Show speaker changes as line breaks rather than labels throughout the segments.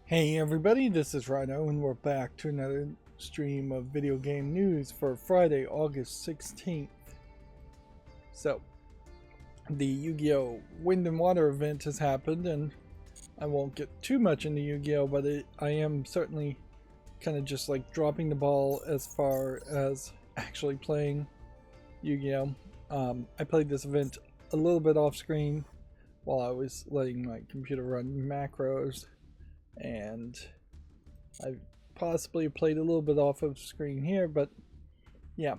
Hey everybody, this is Rydo and we're back to another stream of video game news for Friday, August 16th. So, the Yu-Gi-Oh! Wind and Water event has happened, and I won't get too much into Yu-Gi-Oh! But I am certainly kind of just like dropping the ball as far as actually playing Yu-Gi-Oh! I played this event a little bit off screen while I was letting my computer run macros, and I possibly played a little bit off of screen here, but yeah,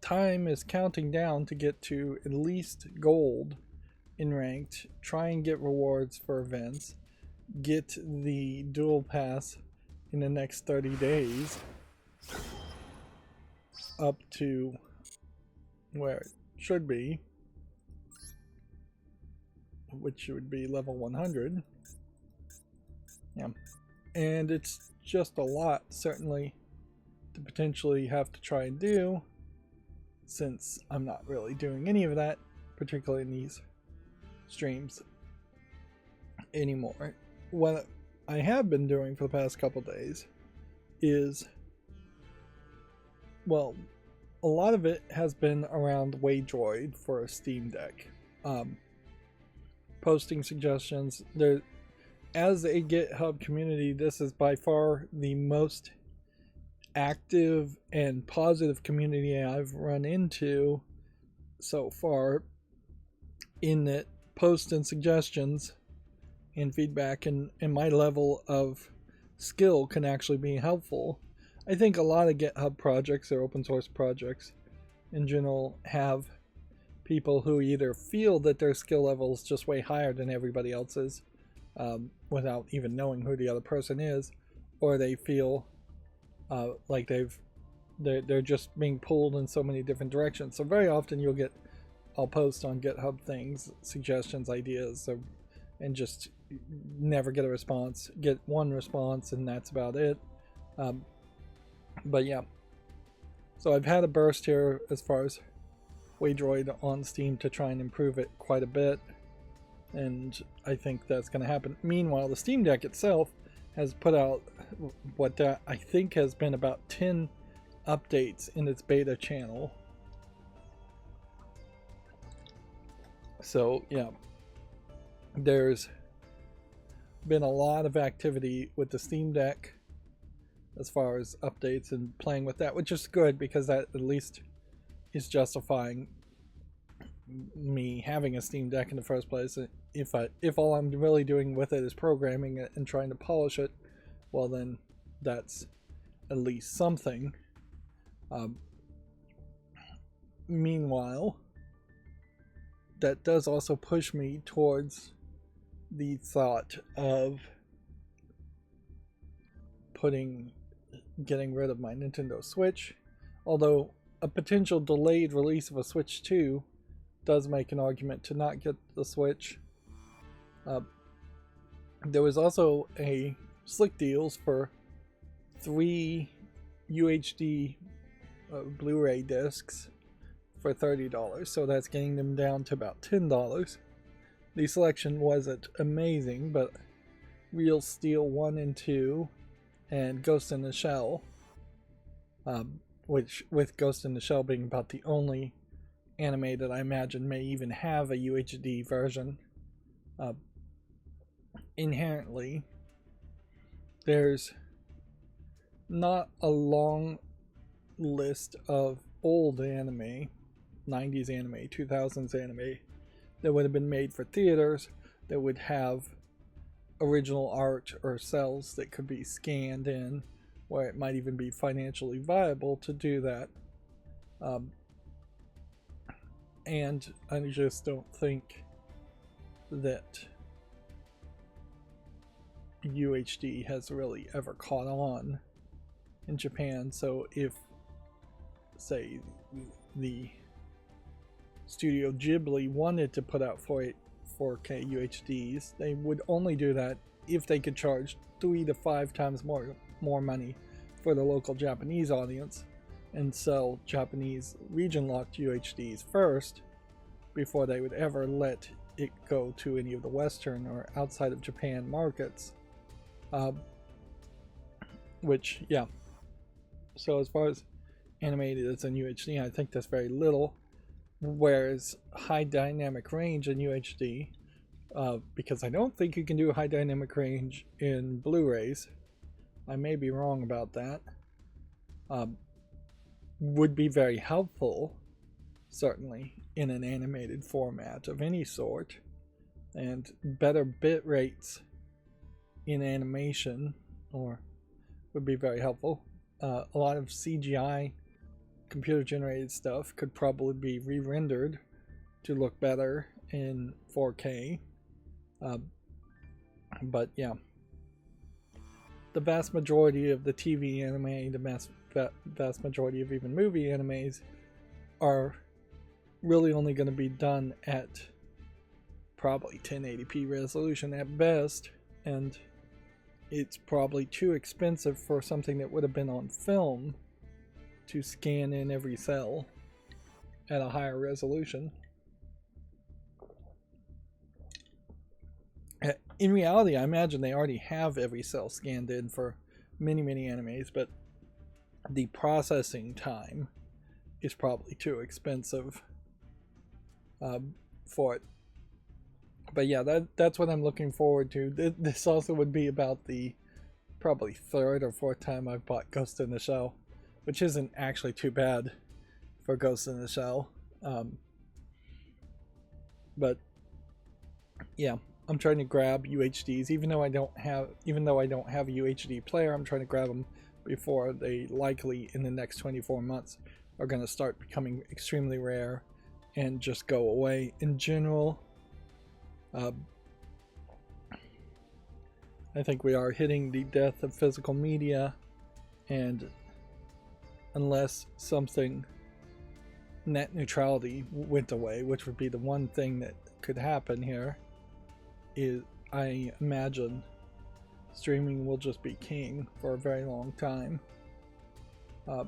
time is counting down to get to at least gold in ranked, try and get rewards for events, get the dual pass in the next 30 days up to where it should be, which would be level 100. Yeah, and it's just a lot, certainly, to potentially have to try and do, since I'm not really doing any of that, particularly in these streams anymore. What I have been doing for the past couple days is, well, a lot of it has been around Waydroid for a Steam Deck. Posting suggestions. As a GitHub community, this is by far the most active and positive community I've run into so far, in that posts and suggestions and feedback and my level of skill can actually be helpful. I think a lot of GitHub projects or open source projects in general have people who either feel that their skill level is just way higher than everybody else's, without even knowing who the other person is, or they feel like they're just being pulled in so many different directions. So very often I'll post on GitHub things, suggestions, ideas, and just never get a response. Get one response and that's about it. But yeah, so I've had a burst here as far as Waydroid on Steam to try and improve it quite a bit, and I think that's going to happen. Meanwhile, the Steam Deck itself has put out what I think has been about 10 updates in its beta channel. So yeah, there's been a lot of activity with the Steam Deck as far as updates and playing with that, which is good because that at least is justifying me having a Steam Deck in the first place. If all I'm really doing with it is programming it and trying to polish it, well then that's at least something. Meanwhile, that does also push me towards the thought of getting rid of my Nintendo Switch, although a potential delayed release of a Switch 2 does make an argument to not get the Switch. There was also a slick deals for 3 UHD Blu-ray discs for $30, so that's getting them down to about $10. The selection wasn't amazing, but Real Steel 1 and 2 and Ghost in the Shell, which with Ghost in the Shell being about the only anime that I imagine may even have a UHD version. Inherently, there's not a long list of old anime, 90s anime, 2000s anime, that would have been made for theaters that would have original art or cells that could be scanned in, where it might even be financially viable to do that. And I just don't think that UHD has really ever caught on in Japan. So if, say, the Studio Ghibli wanted to put out 4K UHDs, they would only do that if they could charge 3 to 5 times more money for the local Japanese audience and sell Japanese region-locked UHDs first before they would ever let it go to any of the Western or outside of Japan markets. Which, yeah. So as far as animated as in UHD, I think that's very little. Whereas high dynamic range in UHD, because I don't think you can do high dynamic range in Blu-rays, I may be wrong about that, would be very helpful, certainly, in an animated format of any sort. And better bit rates in animation would be very helpful. A lot of CGI computer generated stuff could probably be re-rendered to look better in 4K. But yeah, the vast majority of the TV anime, the vast majority of even movie animes are really only going to be done at probably 1080p resolution at best, and it's probably too expensive for something that would have been on film to scan in every cell at a higher resolution. In reality, I imagine they already have every cell scanned in for many animes, but the processing time is probably too expensive for it. But yeah, that's what I'm looking forward to. This also would be about the probably third or fourth time I've bought Ghost in the Shell, which isn't actually too bad for Ghost in the Shell. But yeah, I'm trying to grab UHDs, even though I don't have a UHD player. I'm trying to grab them before they likely in the next 24 months are going to start becoming extremely rare and just go away in general. I think we are hitting the death of physical media, and unless something net neutrality went away, which would be the one thing that could happen here, I imagine streaming will just be king for a very long time. Yeah,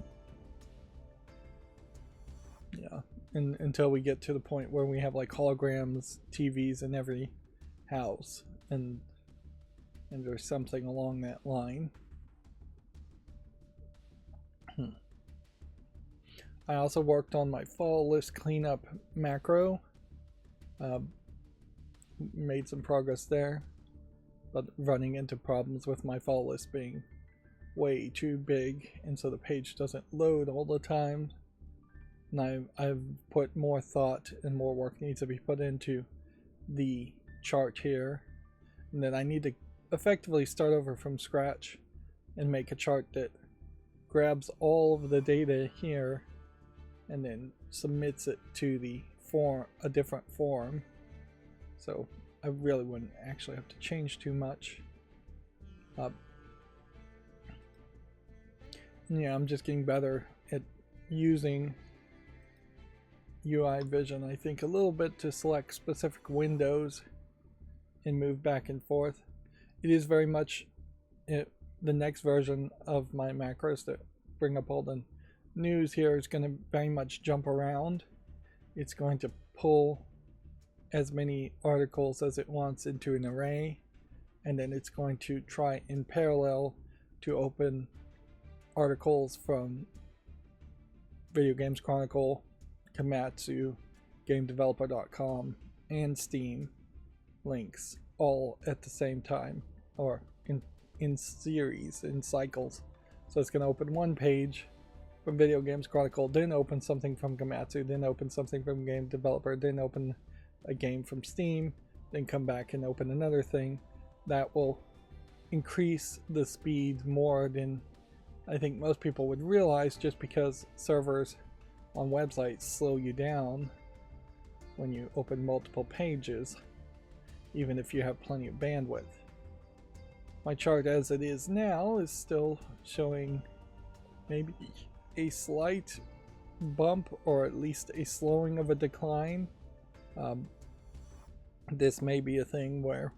and until we get to the point where we have like holograms, TVs in every house, and there's something along that line. I also worked on my fall list cleanup macro. Made some progress there, but running into problems with my fall list being way too big, and so the page doesn't load all the time. And I've put more thought and more work needs to be put into the chart here, and then I need to effectively start over from scratch and make a chart that grabs all of the data here and then submits it to a different form. So I really wouldn't actually have to change too much. Yeah, I'm just getting better at using UI vision, I think, a little bit to select specific windows and move back and forth. It is very much the next version of my macros that bring up all the news here is going to very much jump around. It's going to pull as many articles as it wants into an array, and then it's going to try in parallel to open articles from Video Games Chronicle, Komatsu, GameDeveloper.com, and Steam links all at the same time, or in series, in cycles. So it's going to open one page from Video Games Chronicle, then open something from Komatsu, then open something from Game Developer, then open a game from Steam, then come back and open another thing. That will increase the speed more than I think most people would realize, just because servers on websites slow you down when you open multiple pages, even if you have plenty of bandwidth. My chart as it is now is still showing maybe a slight bump, or at least a slowing of a decline. This may be a thing where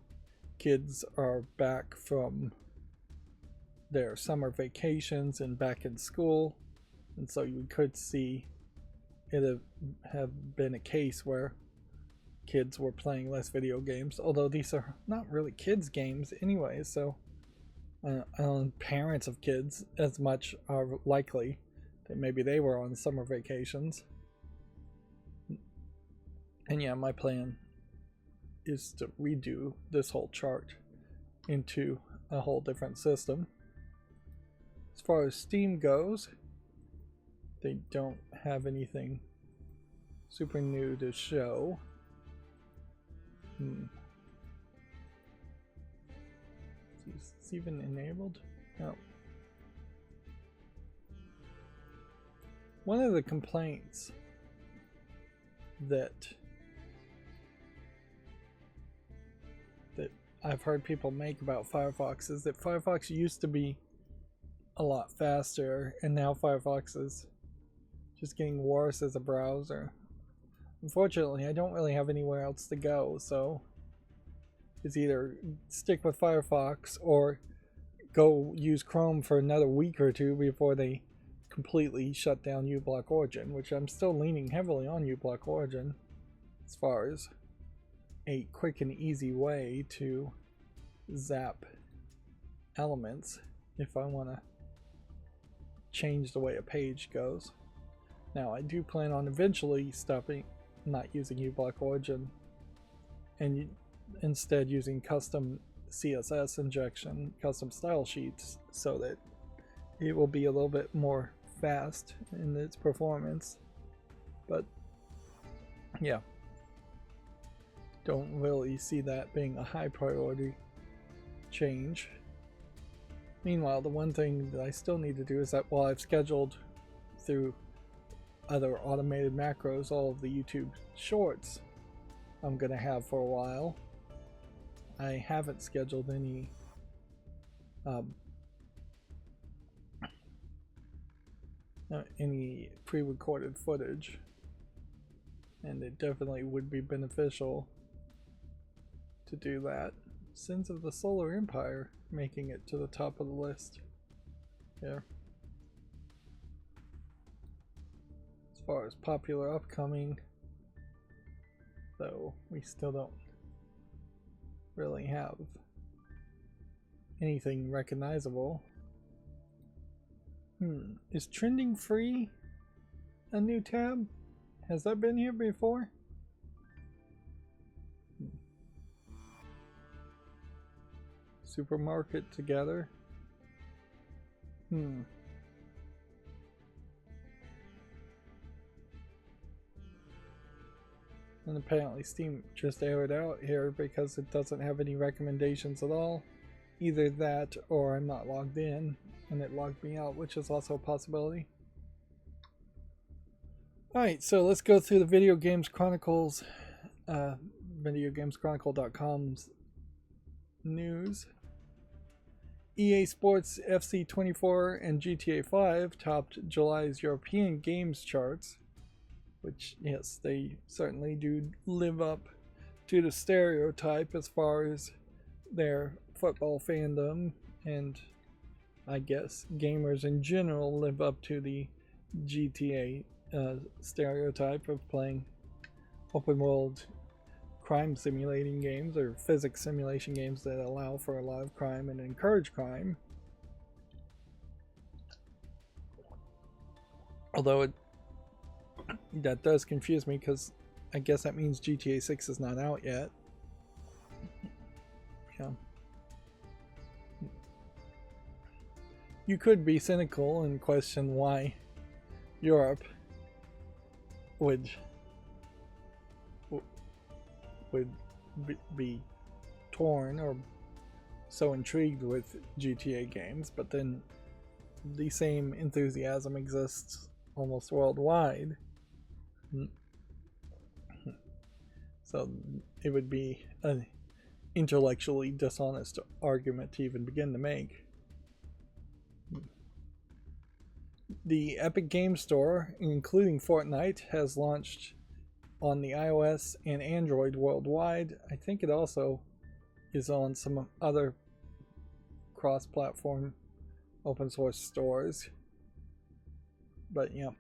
kids are back from their summer vacations and back in school, and so you could see it have been a case where kids were playing less video games, although these are not really kids games anyway, so parents of kids as much are likely that maybe they were on summer vacations. And yeah, my plan is to redo this whole chart into a whole different system. As far as Steam goes, they don't have anything super new to show. Is this even enabled? No. One of the complaints that I've heard people make about Firefox is that Firefox used to be a lot faster, and now Firefox is just getting worse as a browser. Unfortunately, I don't really have anywhere else to go, so it's either stick with Firefox or go use Chrome for another week or two before they completely shut down uBlock Origin, which I'm still leaning heavily on uBlock Origin as far as a quick and easy way to zap elements if I want to change the way a page goes. Now, I do plan on eventually stopping not using uBlock Origin and instead using custom CSS injection, custom style sheets, so that it will be a little bit more fast in its performance. But yeah, don't really see that being a high priority change. Meanwhile, the one thing that I still need to do is that while I've scheduled through other automated macros all of the YouTube shorts I'm going to have for a while, I haven't scheduled any pre-recorded footage, and it definitely would be beneficial to do that. Sins of the Solar Empire making it to the top of the list here. As far as popular upcoming, though, we still don't really have anything recognizable. Is Trending Free a new tab? Has that been here before? Supermarket Together. And apparently Steam just aired out here because it doesn't have any recommendations at all. Either that or I'm not logged in and it logged me out, which is also a possibility. Alright, so let's go through the Video Games Chronicles, videogameschronicle.com's news. EA Sports FC 24 and GTA 5 topped July's European games charts, which, yes, they certainly do live up to the stereotype as far as their football fandom, and I guess gamers in general live up to the GTA stereotype of playing open world crime simulating games or physics simulation games that allow for a lot of crime and encourage crime. Although that does confuse me, because I guess that means GTA 6 is not out yet. Yeah. You could be cynical and question why Europe would be torn or so intrigued with GTA games, but then the same enthusiasm exists almost worldwide. So it would be an intellectually dishonest argument to even begin to make. The Epic Games Store, including Fortnite, has launched on the iOS and Android worldwide. I think it also is on some other cross-platform open source stores. But yeah.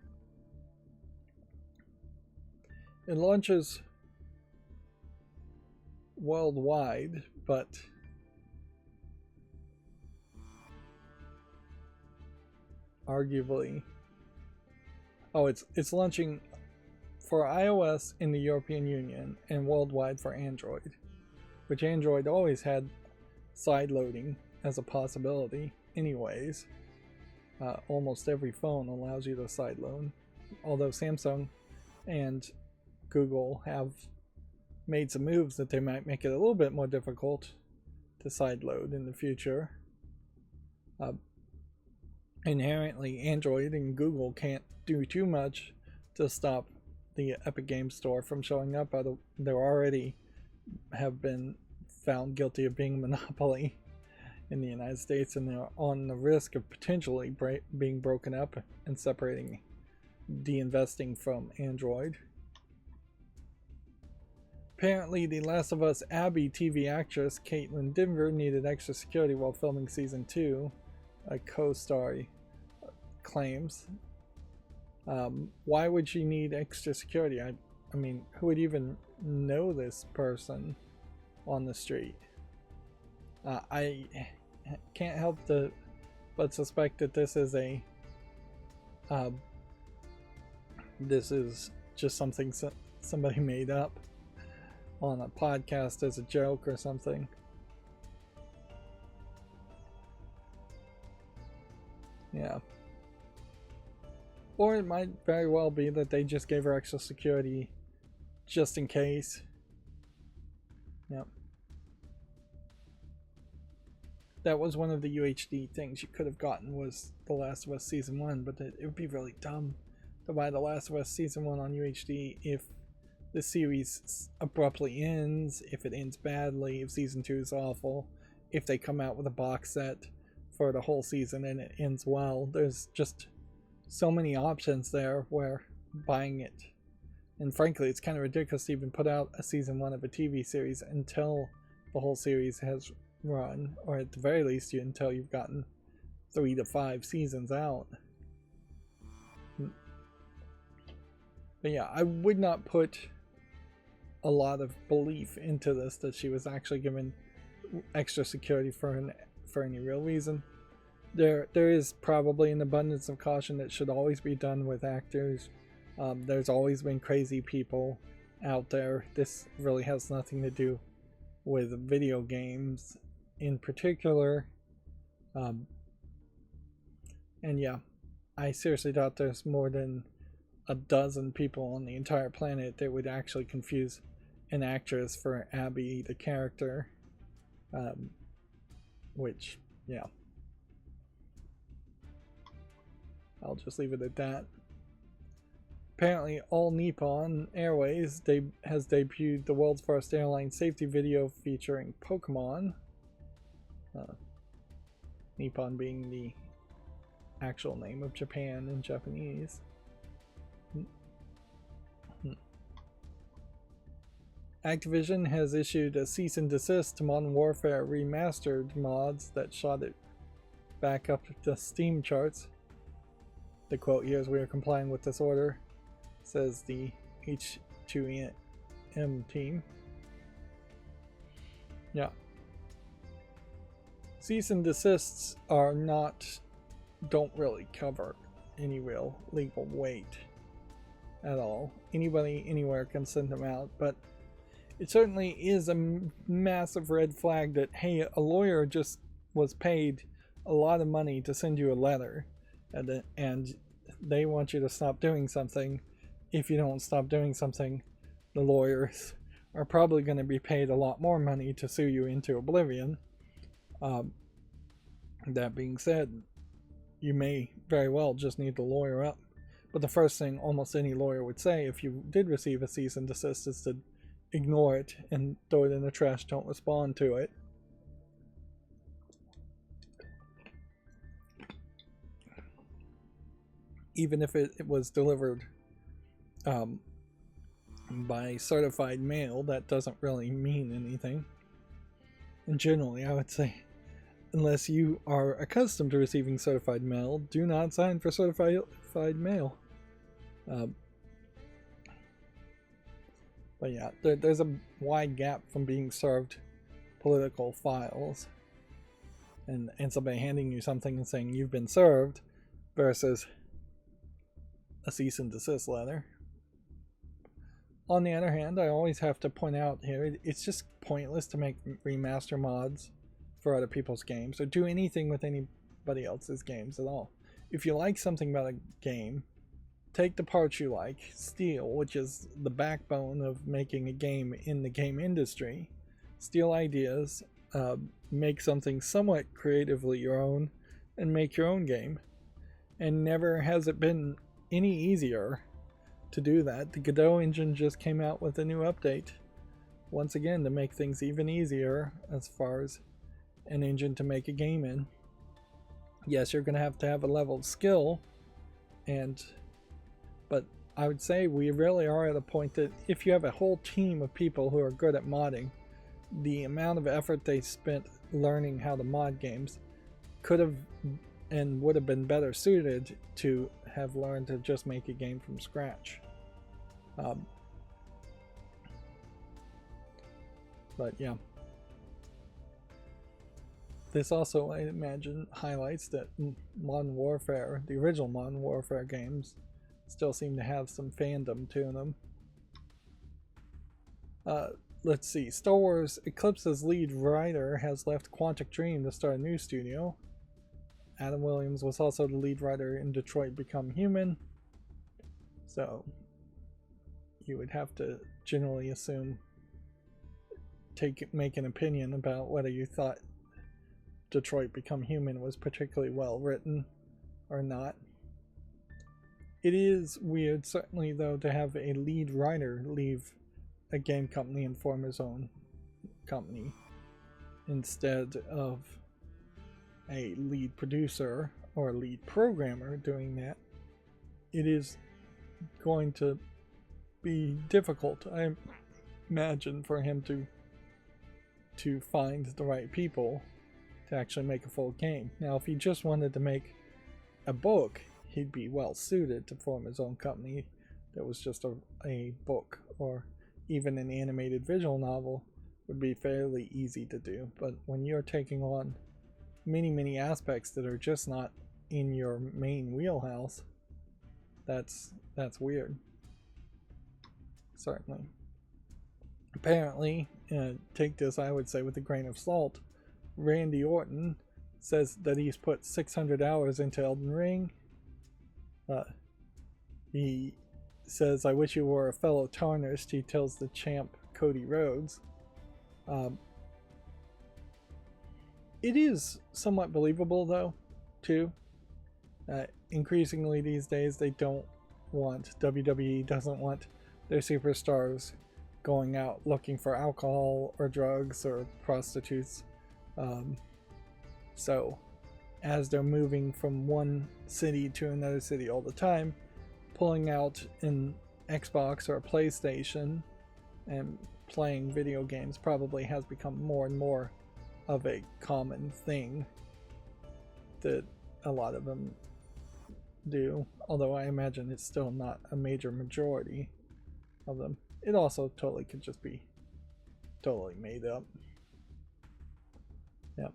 It launches worldwide, but arguably. Oh, it's launching for iOS in the European Union and worldwide for Android, which Android always had side loading as a possibility anyways. Almost every phone allows you to side load, although Samsung and Google have made some moves that they might make it a little bit more difficult to side load in the future. Inherently, Android and Google can't do too much to stop the Epic Games Store from showing up. They already have been found guilty of being a monopoly in the United States, and they're on the risk of potentially being broken up and separating, de-investing from Android. Apparently, the Last of Us Abby TV actress Caitlin Denver needed extra security while filming season 2, a co-star claims. Why would she need extra security? I mean, who would even know this person on the street? I can't help but suspect that this is just something somebody made up on a podcast as a joke or something. Yeah. Or it might very well be that they just gave her extra security just in case. Yep. That was one of the UHD things you could have gotten, was The Last of Us Season 1, but it would be really dumb to buy The Last of Us Season 1 on UHD if the series abruptly ends, if it ends badly, if Season 2 is awful, if they come out with a box set for the whole season and it ends well. There's just so many options there where buying it. And frankly, it's kind of ridiculous to even put out a Season 1 of a TV series until the whole series has run, or at the very least until you've gotten 3 to 5 seasons out. But yeah, I would not put a lot of belief into this, that she was actually given extra security for any real reason. There is probably an abundance of caution that should always be done with actors. There's always been crazy people out there. This really has nothing to do with video games in particular. And yeah, I seriously doubt there's more than a dozen people on the entire planet that would actually confuse an actress for Abby, the character. Which, yeah. I'll just leave it at that. Apparently, All Nippon Airways has debuted the world's first airline safety video featuring Pokemon. Nippon being the actual name of Japan in Japanese. Activision has issued a cease and desist to Modern Warfare Remastered mods that shot it back up the Steam charts. The quote here is, "We are complying with this order," says the H2M team. Yeah. Cease and desists don't really cover any real legal weight at all. Anybody, anywhere can send them out, but it certainly is a massive red flag that, hey, a lawyer just was paid a lot of money to send you a letter, and they want you to stop doing something. If you don't stop doing something, the lawyers are probably going to be paid a lot more money to sue you into oblivion. That being said, you may very well just need to lawyer up. But the first thing almost any lawyer would say if you did receive a cease and desist is to ignore it and throw it in the trash. Don't respond to it. Even if it was delivered by certified mail, that doesn't really mean anything. And generally, I would say, unless you are accustomed to receiving certified mail, do not sign for certified mail. But yeah, there's a wide gap from being served political files and somebody handing you something and saying you've been served, versus a cease and desist letter. On the other hand, I always have to point out here, it's just pointless to make remaster mods for other people's games or do anything with anybody else's games at all. If you like something about a game, take the parts you like, steal, which is the backbone of making a game in the game industry, steal ideas, make something somewhat creatively your own, and make your own game. And never has it been any easier to do that. The Godot engine just came out with a new update, once again, to make things even easier as far as an engine to make a game in. Yes, you're going to have a level of skill, but I would say we really are at a point that if you have a whole team of people who are good at modding, the amount of effort they spent learning how to mod games could have and would have been better suited to have learned to just make a game from scratch. But yeah. This also, I imagine, highlights that Modern Warfare, the original Modern Warfare games, still seem to have some fandom to them. Let's see. Star Wars Eclipse's lead writer has left Quantic Dream to start a new studio. Adam Williams was also the lead writer in Detroit Become Human. So, you would have to generally assume, make an opinion about whether you thought Detroit Become Human was particularly well written or not. It is weird, certainly, though, to have a lead writer leave a game company and form his own company instead of a lead producer or a lead programmer doing that. It is going to be difficult, I imagine, for him to find the right people to actually make a full game. Now, if he just wanted to make a book, he'd be well suited to form his own company that was just a book, or even an animated visual novel would be fairly easy to do. But when you're taking on many aspects that are just not in your main wheelhouse, that's weird. Certainly. Apparently, take this, I would say, with a grain of salt, Randy Orton says that he's put 600 hours into Elden Ring. He says, "I wish you were a fellow Tarnished," he tells the champ Cody Rhodes. It is somewhat believable, though, too. Increasingly these days, WWE doesn't want their superstars going out looking for alcohol or drugs or prostitutes. So, as they're moving from one city to another city all the time, pulling out an Xbox or a PlayStation and playing video games probably has become more and more of a common thing that a lot of them do, although I imagine it's still not a major majority of them. It also totally could just be totally made up. Yep.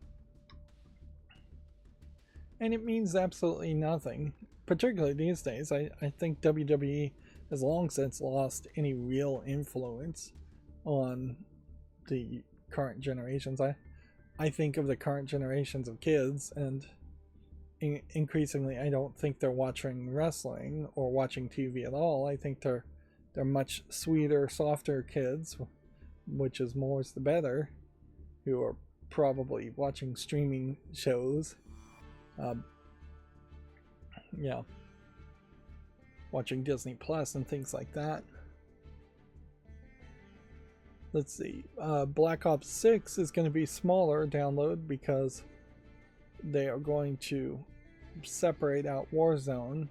And it means absolutely nothing, particularly these days. I think WWE has long since lost any real influence on the current generations. I think of the current generations of kids, and increasingly I don't think they're watching wrestling or watching TV at all. I think they're much sweeter, softer kids, which is more's the better, who are probably watching streaming shows. Yeah, watching Disney Plus and things like that. Let's see, Black Ops 6 is going to be smaller download because they are going to separate out Warzone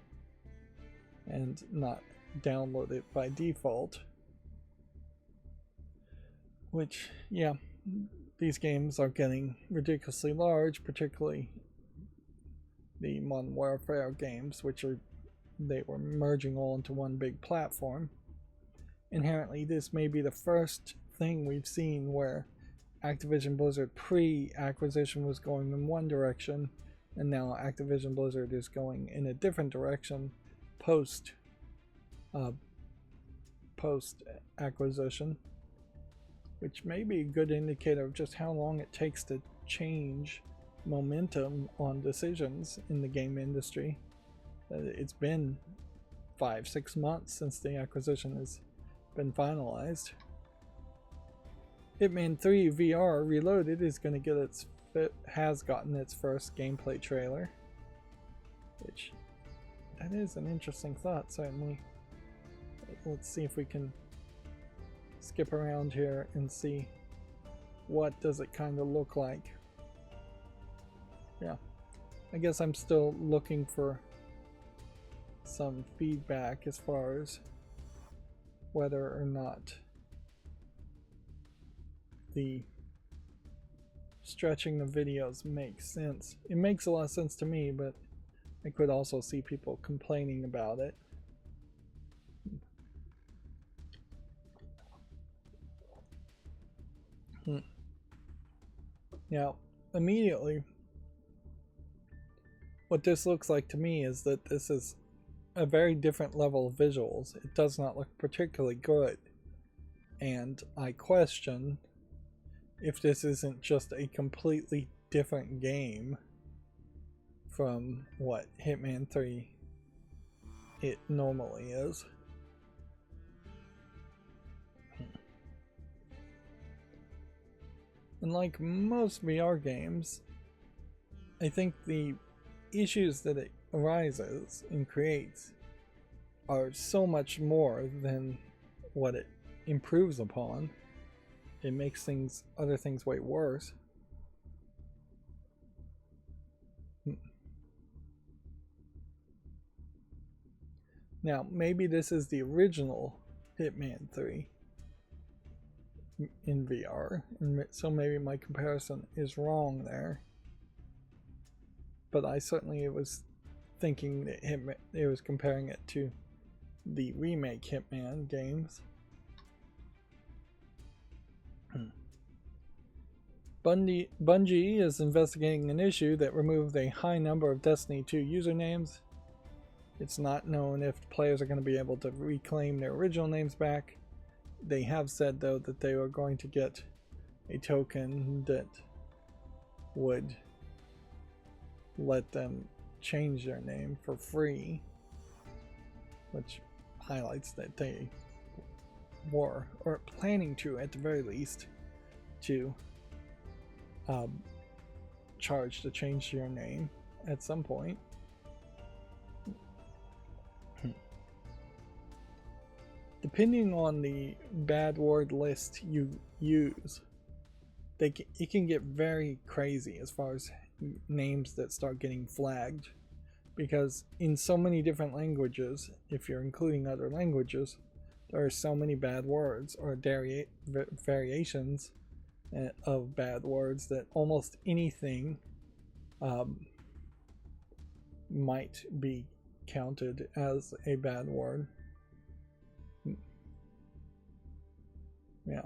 and not download it by default. Which, yeah, these games are getting ridiculously large, particularly the Modern Warfare games, which they were merging all into one big platform. Inherently, this may be the first thing we've seen where Activision Blizzard pre-acquisition was going in one direction and now Activision Blizzard is going in a different direction post acquisition, which may be a good indicator of just how long it takes to change momentum on decisions in the game industry. It's been 5-6 months since the acquisition has been finalized. Hitman 3 VR Reloaded is going to get has gotten its first gameplay trailer, which that is an interesting thought, certainly. Let's see if we can skip around here and see what does it kind of look like. Yeah, I guess I'm still looking for some feedback as far as whether or not the stretching the videos makes sense. It makes a lot of sense to me, but I could also see people complaining about it. Now, immediately, what this looks like to me is that this is a very different level of visuals. It does not look particularly good, and I question if this isn't just a completely different game from what Hitman 3 it normally is. And like most VR games, I think the issues that it arises and creates are so much more than what it improves upon. It makes other things way worse. Now, maybe this is the original Hitman 3 in VR, and so maybe my comparison is wrong there. But I certainly was thinking that it was comparing it to the remake Hitman games. Bungie is investigating an issue that removed a high number of Destiny 2 usernames. It's not known if players are going to be able to reclaim their original names back. They have said, though, that they are going to get a token that would let them change their name for free, which highlights that they were, or planning to at the very least, to charge to change your name at some point. Depending on the bad word list you use, it can get very crazy as far as names that start getting flagged, because in so many different languages, if you're including other languages, there are so many bad words or variations of bad words that almost anything might be counted as a bad word. Yeah.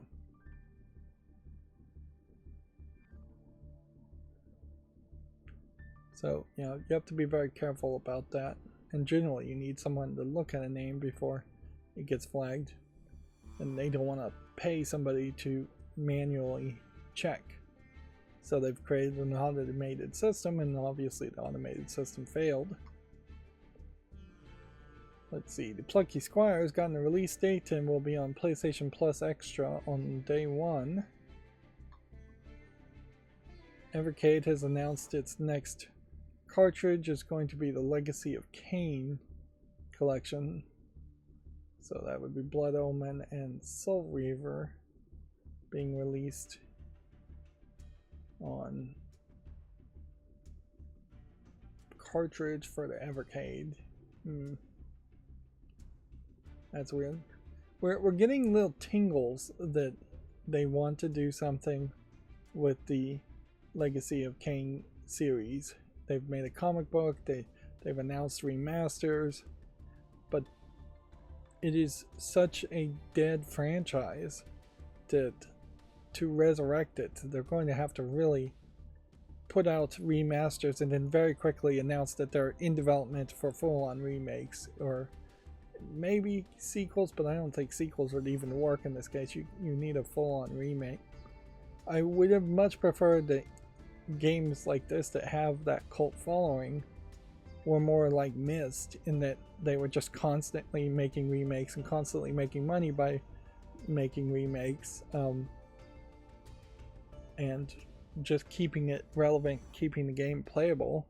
So, you have to be very careful about that. And generally, you need someone to look at a name before it gets flagged. And they don't want to pay somebody to manually check. So they've created an automated system, and obviously the automated system failed. Let's see, the Plucky Squire has gotten a release date and will be on PlayStation Plus Extra on day 1. Evercade has announced its next cartridge is going to be the Legacy of Kain collection. So that would be Blood Omen and Soul Reaver being released on cartridge for the Evercade. That's weird. We're getting little tingles that they want to do something with the Legacy of Kain series. They've made a comic book, they've announced remasters, but it is such a dead franchise that to resurrect it, they're going to have to really put out remasters and then very quickly announce that they're in development for full-on remakes or maybe sequels, but I don't think sequels would even work in this case. You need a full-on remake. I would have much preferred that games like this that have that cult following were more like Myst, in that they were just constantly making remakes and constantly making money by making remakes, and just keeping it relevant, keeping the game playable.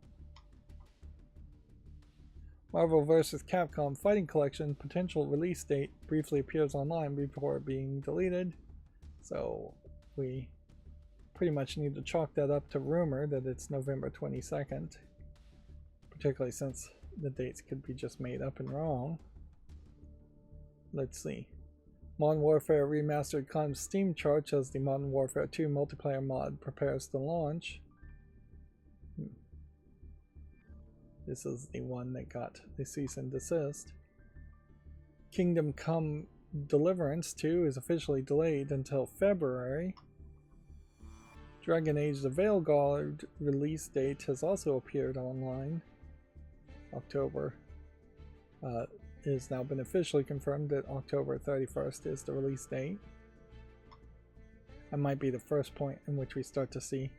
Marvel vs. Capcom Fighting Collection potential release date briefly appears online before being deleted, so we pretty much need to chalk that up to rumor that it's November 22nd, particularly since the dates could be just made up and wrong. Let's see. Modern Warfare Remastered climbs Steam charts as the Modern Warfare 2 multiplayer mod prepares to launch. This is the one that got the cease and desist. Kingdom Come Deliverance 2 is officially delayed until February. Dragon Age: The Veilguard release date has also appeared online. October. It has now been officially confirmed that October 31st is the release date. That might be the first point in which we start to see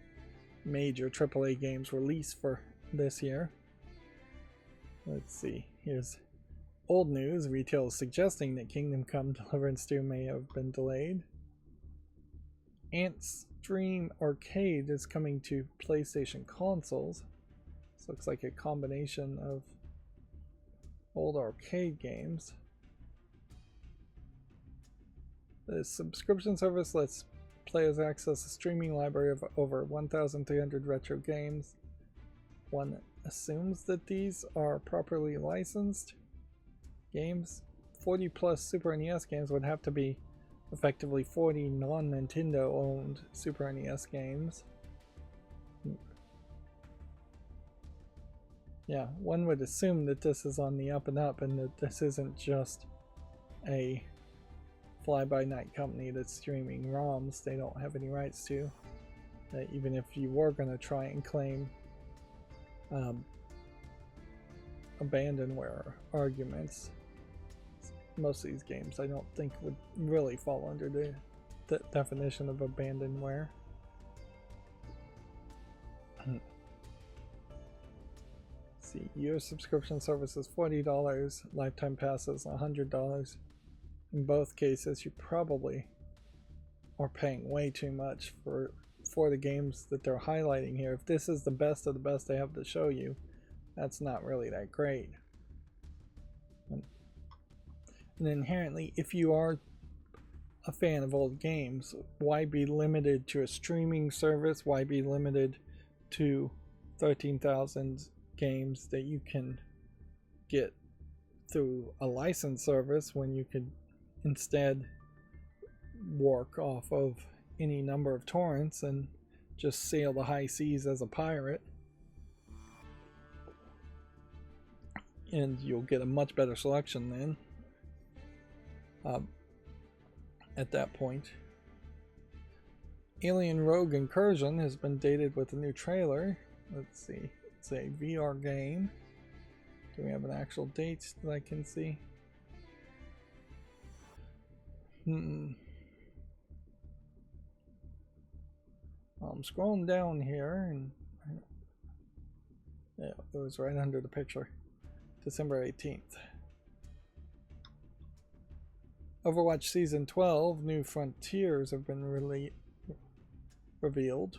major AAA games release for this year. Let's see, here's old news. Retail is suggesting that Kingdom Come Deliverance 2 may have been delayed. Ant Stream Arcade is coming to PlayStation consoles. This looks like a combination of old arcade games. The subscription service lets players access a streaming library of over 1,300 retro games. One assumes that these are properly licensed games. 40 plus Super NES games would have to be effectively 40 non-Nintendo owned Super NES games. Yeah, one would assume that this is on the up and up and that this isn't just a fly-by-night company that's streaming ROMs they don't have any rights to. Even if you were going to try and claim abandonware arguments, most of these games I don't think would really fall under the definition of abandonware. See, year subscription service is $40, lifetime pass is $100. In both cases, you probably are paying way too much for the games that they're highlighting here. If this is the best of the best they have to show you, that's not really that great. And inherently, if you are a fan of old games, why be limited to a streaming service? Why be limited to 13,000 games that you can get through a license service when you could instead work off of any number of torrents and just sail the high seas as a pirate? And you'll get a much better selection then. At that point, Alien Rogue Incursion has been dated with a new trailer. Let's see, it's a VR game. Do we have an actual date that I can see? I'm scrolling down here and yeah, it was right under the picture. December 18th. Overwatch Season 12, New Frontiers have been revealed.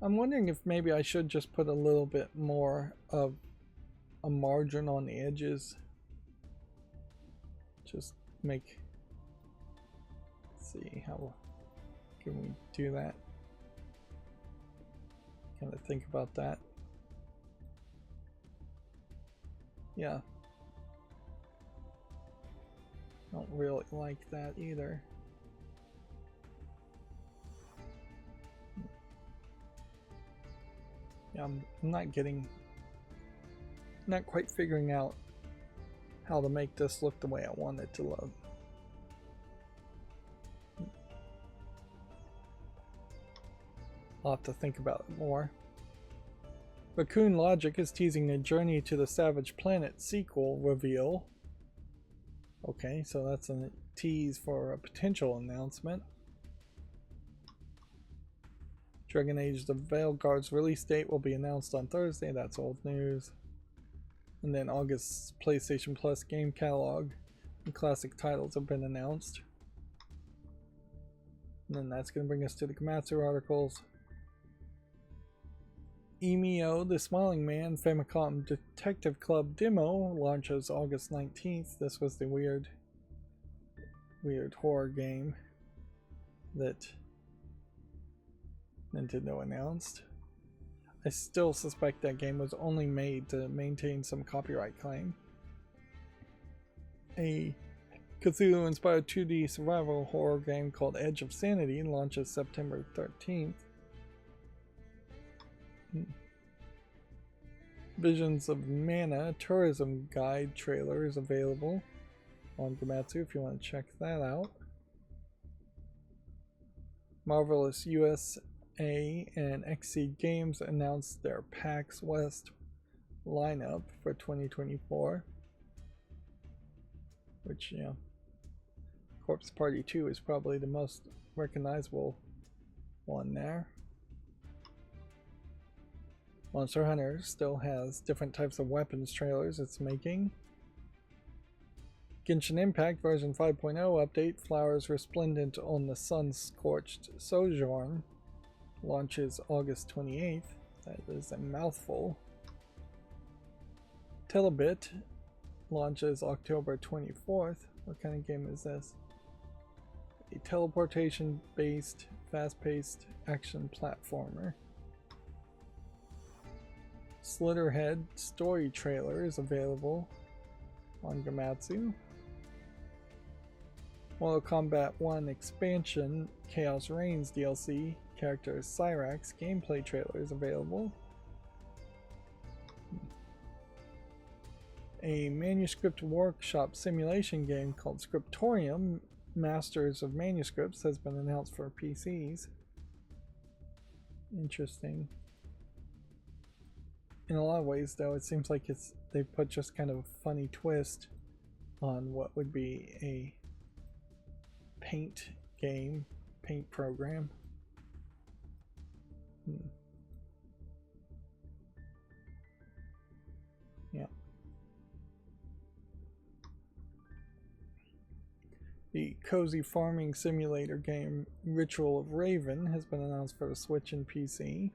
I'm wondering if maybe I should just put a little bit more of a margin on the edges. Just make... Let's see, how can we do that? Kind of think about that. Yeah. Don't really like that either. Yeah, I'm not quite figuring out how to make this look the way I want it to look. I'll have to think about it more. Raccoon Logic is teasing a Journey to the Savage Planet sequel reveal. Okay, so that's a tease for a potential announcement. Dragon Age The Veilguard's release date will be announced on Thursday. That's old news. And then August's PlayStation Plus game catalog and classic titles have been announced. And then that's going to bring us to the Komatsu articles. Emio, the Smiling Man Famicom Detective Club demo launches August 19th. This was the weird horror game that Nintendo announced. I still suspect that game was only made to maintain some copyright claim. A Cthulhu-inspired 2D survival horror game called Edge of Sanity launches September 13th. Visions of Mana tourism guide trailer is available on Komatsu if you want to check that out. Marvelous USA and XC Games announced their PAX West lineup for 2024, which, yeah, Corpse Party 2 is probably the most recognizable one there. Monster Hunter still has different types of weapons trailers it's making. Genshin Impact version 5.0 update Flowers Resplendent on the Sun-Scorched Sojourn launches August 28th. That is a mouthful. Telebit launches October 24th. What kind of game is this? A teleportation-based, fast-paced action platformer. Slitterhead story trailer is available on Komatsu. Mortal Kombat 1 expansion Chaos Reigns DLC character Cyrax gameplay trailer is available. A manuscript workshop simulation game called Scriptorium Masters of Manuscripts has been announced for PCs. Interesting. In a lot of ways, though, it seems like they put just kind of a funny twist on what would be a paint game, paint program. Yeah. The cozy farming simulator game Ritual of Raven has been announced for the Switch and PC.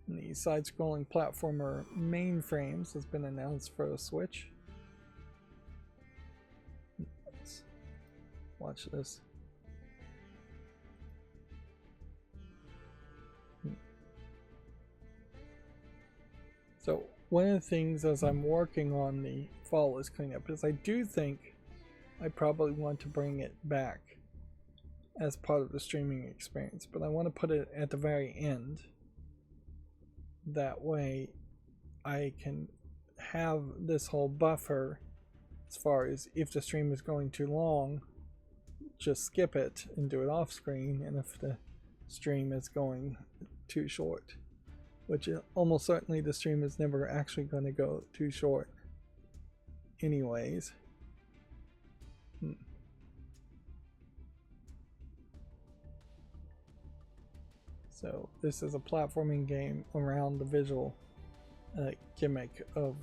The side-scrolling platformer Mainframes has been announced for the Switch. Let's watch this. So one of the things as I'm working on the Flawless cleanup is I do think I probably want to bring it back as part of the streaming experience, but I want to put it at the very end. That way I can have this whole buffer as far as if the stream is going too long, just skip it and do it off screen, and if the stream is going too short, which almost certainly the stream is never actually going to go too short anyways. So this is a platforming game around the visual gimmick of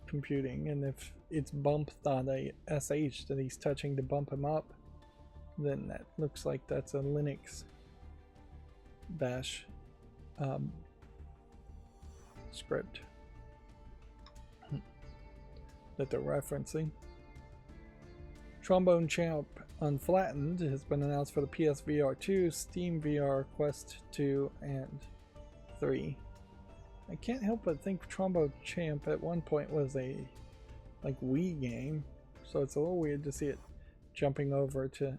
computing, and if it's bump.sh that he's touching to bump him up, then that looks like that's a Linux bash script that they're referencing. Trombone Champ Unflattened has been announced for the PSVR 2, Steam VR, Quest 2, and 3. I can't help but think Trombone Champ at one point was a Wii game, so it's a little weird to see it jumping over to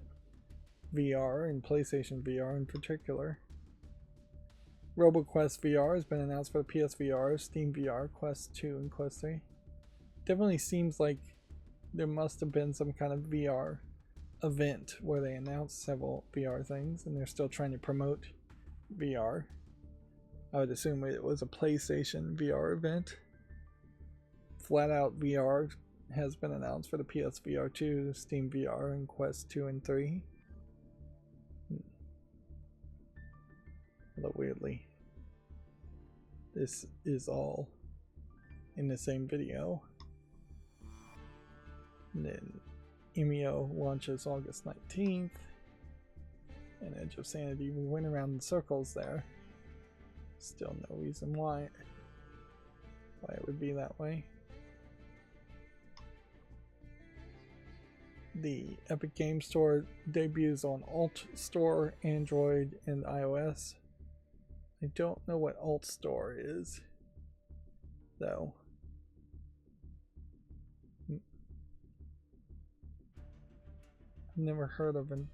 VR and PlayStation VR in particular. RoboQuest VR has been announced for the PSVR, Steam VR, Quest 2, and Quest 3. Definitely seems like there must have been some kind of VR event where they announced several VR things, and they're still trying to promote VR. I would assume it was a PlayStation VR event. Flat Out VR has been announced for the PSVR 2, Steam VR, and Quest 2 and 3. Although weirdly, this is all in the same video. And then Emio launches August 19th. And Edge of Sanity, we went around in circles there. Still no reason why it would be that way. The Epic Game Store debuts on Alt Store, Android, and iOS. I don't know what Alt Store is, though. I've never heard of an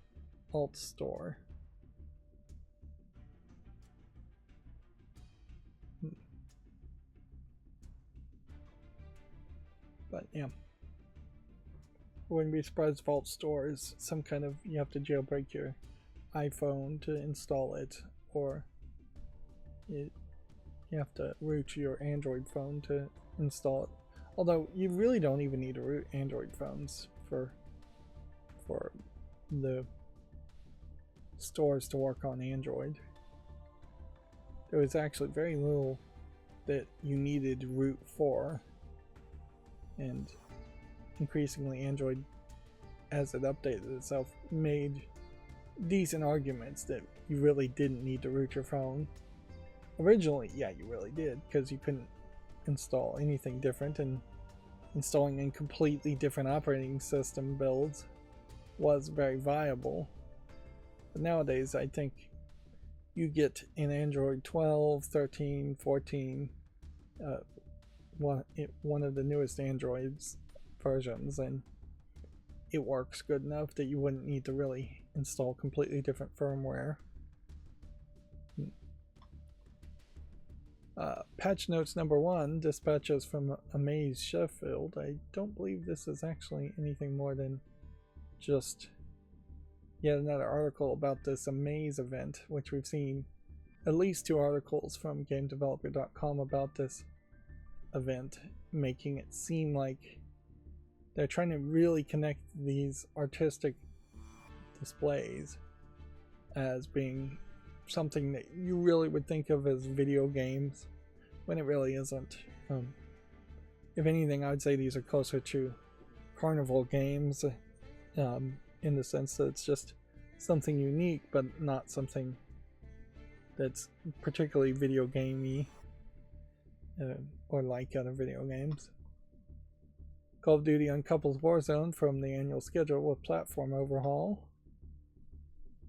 Alt Store. But yeah. Wouldn't be surprised if Alt Store is some kind of, you have to jailbreak your iPhone to install it, or you have to root your Android phone to install it. Although you really don't even need to root Android phones for the stores to work on Android. There was actually very little that you needed root for, and increasingly Android, as it updated itself, made decent arguments that you really didn't need to root your phone. Originally, yeah, you really did, because you couldn't install anything different, and installing in completely different operating system builds was very viable. But nowadays, I think you get in Android 12, 13, 14, one of the newest Androids versions, and it works good enough that you wouldn't need to really install completely different firmware. Patch notes number 1, dispatches from Amaze Sheffield. I don't believe this is actually anything more than just yet another article about this Amaze event, which we've seen at least 2 articles from GameDeveloper.com about this event, making it seem like they're trying to really connect these artistic displays as being something that you really would think of as video games, when it really isn't. If anything, I would say these are closer to carnival games, in the sense that it's just something unique, but not something that's particularly video gamey, or like other video games. Call of Duty uncouples Warzone from the annual schedule with platform overhaul.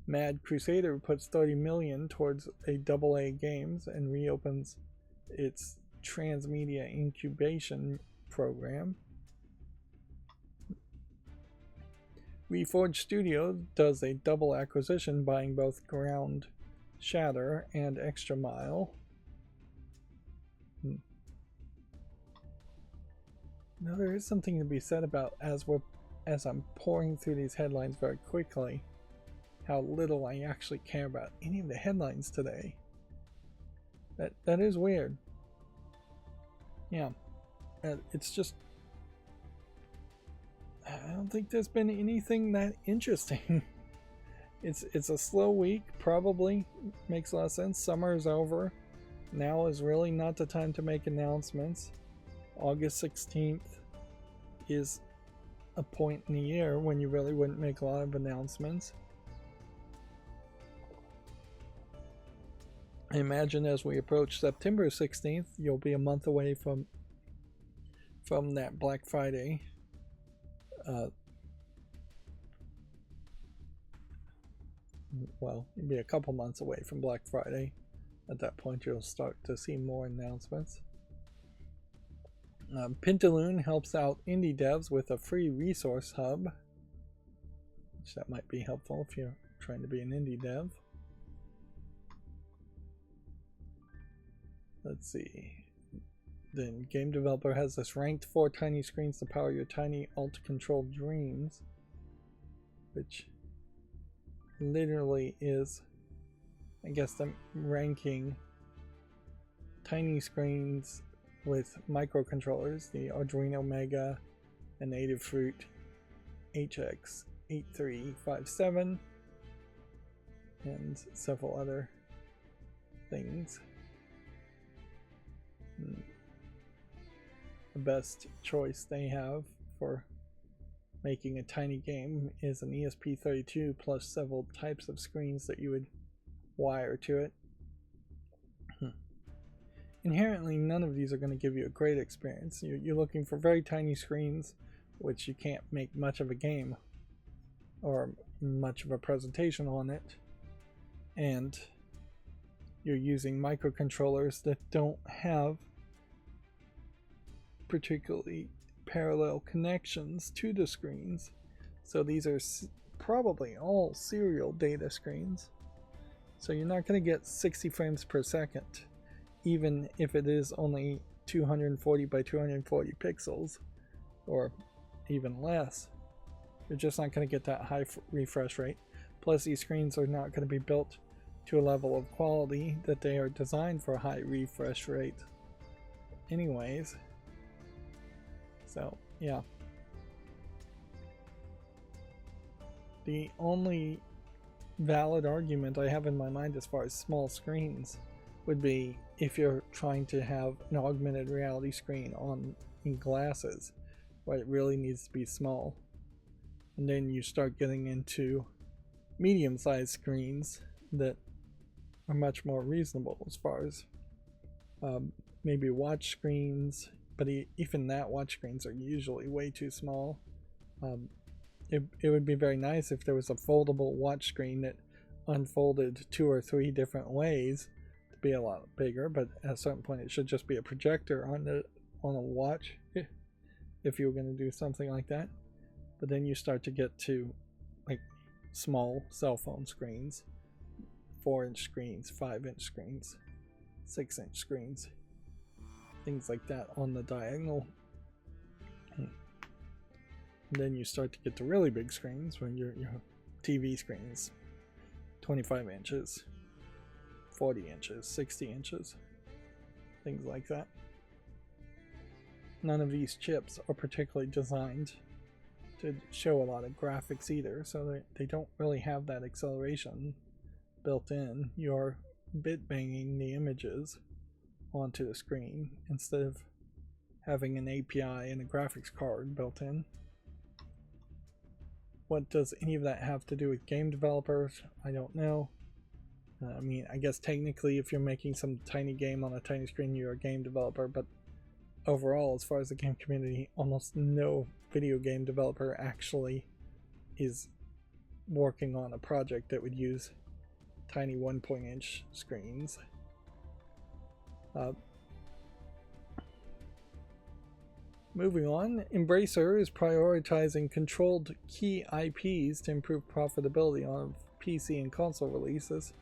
Mad Crusader puts $30 million towards a AA games and reopens its transmedia incubation program. Reforged Studio does a double acquisition, buying both Ground Shatter and Extra Mile. Now there is something to be said about, as I'm pouring through these headlines very quickly, how little I actually care about any of the headlines today. That is weird. Yeah, it's just, I don't think there's been anything that interesting. It's a slow week, probably makes a lot of sense. Summer is over. Now is really not the time to make announcements. August 16th is a point in the year when you really wouldn't make a lot of announcements. I imagine as we approach September 16th, you'll be a month away from that Black Friday. Well, you'll be a couple months away from Black Friday. At that point, you'll start to see more announcements. Pantaloon helps out indie devs with a free resource hub, which that might be helpful if you're trying to be an indie dev. Let's see. Then Game Developer has this ranked 4 tiny screens to power your tiny alt-controlled dreams. which literally is, I guess, them ranking tiny screens with microcontrollers, the Arduino Mega and Adafruit HX8357, and several other things. The best choice they have for making a tiny game is an ESP32 plus several types of screens that you would wire to it. Inherently, none of these are going to give you a great experience. You're looking for very tiny screens, which you can't make much of a game or much of a presentation on it, and you're using microcontrollers that don't have particularly parallel connections to the screens. So these are probably all serial data screens. So you're not going to get 60 frames per second, even if it is only 240 by 240 pixels, or even less. You're just not going to get that high refresh rate. Plus, these screens are not going to be built to a level of quality that they are designed for a high refresh rate anyways. So, yeah. The only valid argument I have in my mind as far as small screens would be if you're trying to have an augmented reality screen in glasses, where it really needs to be small. And then you start getting into medium-sized screens that are much more reasonable as far as maybe watch screens, but even that watch screens are usually way too small. It would be very nice if there was a foldable watch screen that unfolded 2 or 3 different ways to be a lot bigger, but at a certain point it should just be a projector on a watch if you were going to do something like that. But then you start to get to like small cell phone screens, 4-inch screens, 5-inch screens, 6-inch screens, things like that on the diagonal. And then you start to get to really big screens when your TV screens, 25 inches, 40 inches, 60 inches, things like that. None of these chips are particularly designed to show a lot of graphics either, so they don't really have that acceleration built in. You're bit banging the images onto the screen instead of having an API and a graphics card built in. What does any of that have to do with game developers? I don't know. I mean, I guess technically if you're making some tiny game on a tiny screen, you're a game developer, but overall, as far as the game community, almost no video game developer actually is working on a project that would use tiny 1-inch screens. Moving on, Embracer is prioritizing controlled key IPs to improve profitability on PC and console releases.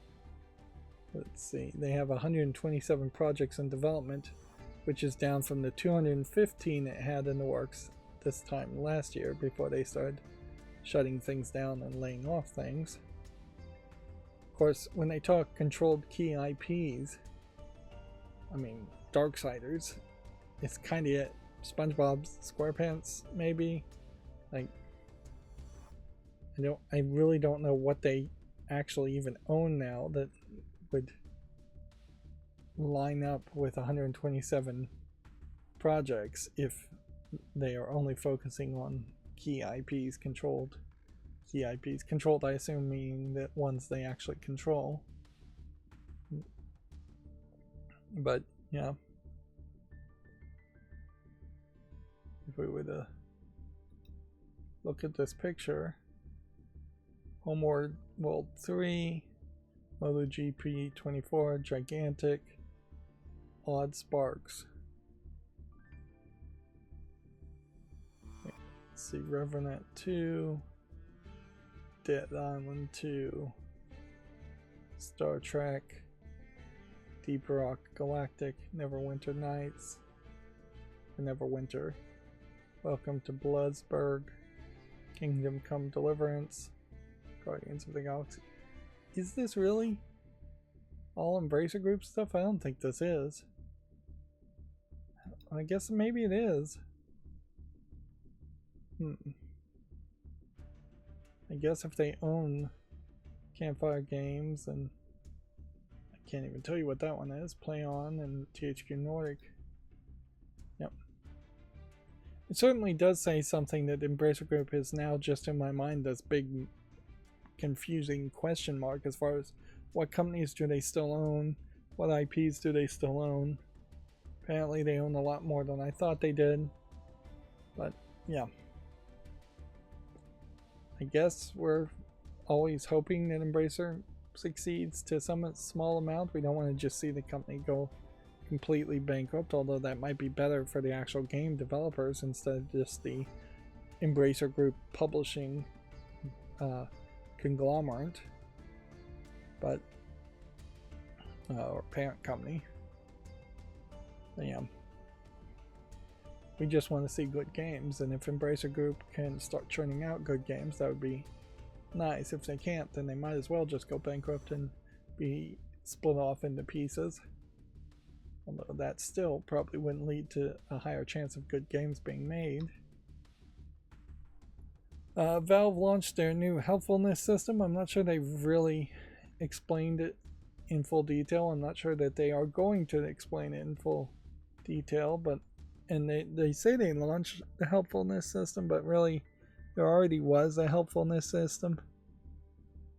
Let's see, they have 127 projects in development, which is down from the 215 it had in the works this time last year before they started shutting things down and laying off things. Of course, when they talk controlled key IPs, I mean, Darksiders, it's kind of it. SpongeBob SquarePants, maybe. Like, I really don't know what they actually even own now that would line up with 127 projects if they are only focusing on key IPs, controlled key IPs. Controlled, I assume, meaning that ones they actually control. But yeah, if we were to look at this picture, Homeworld World 3, MotoGP 24, Gigantic, Odd Sparks. Let's see, Revenant 2, Dead Island 2, Star Trek, Deep Rock Galactic, Neverwinter Nights, Neverwinter, Welcome to Bloodsburg, Kingdom Come Deliverance, Guardians of the Galaxy. Is this really all Embracer Group stuff? I don't think this is. I guess maybe it is. I guess if they own Campfire Games, and I can't even tell you what that one is, Play On and THQ Nordic. Yep. It certainly does say something that Embracer Group is now just in my mind this big confusing question mark as far as what companies do they still own, what IPs do they still own. Apparently they own a lot more than I thought they did, but yeah. I guess we're always hoping that Embracer succeeds to some small amount. We don't want to just see the company go completely bankrupt, although that might be better for the actual game developers instead of just the Embracer Group publishing conglomerate, but or parent company. But yeah, we just want to see good games, and if Embracer Group can start churning out good games, that would be nice. If they can't, then they might as well just go bankrupt and be split off into pieces, although that still probably wouldn't lead to a higher chance of good games being made. Valve launched their new helpfulness system. I'm not sure they've really explained it in full detail. I'm not sure that they are going to explain it in full detail, but they say they launched the helpfulness system, but really there already was a helpfulness system.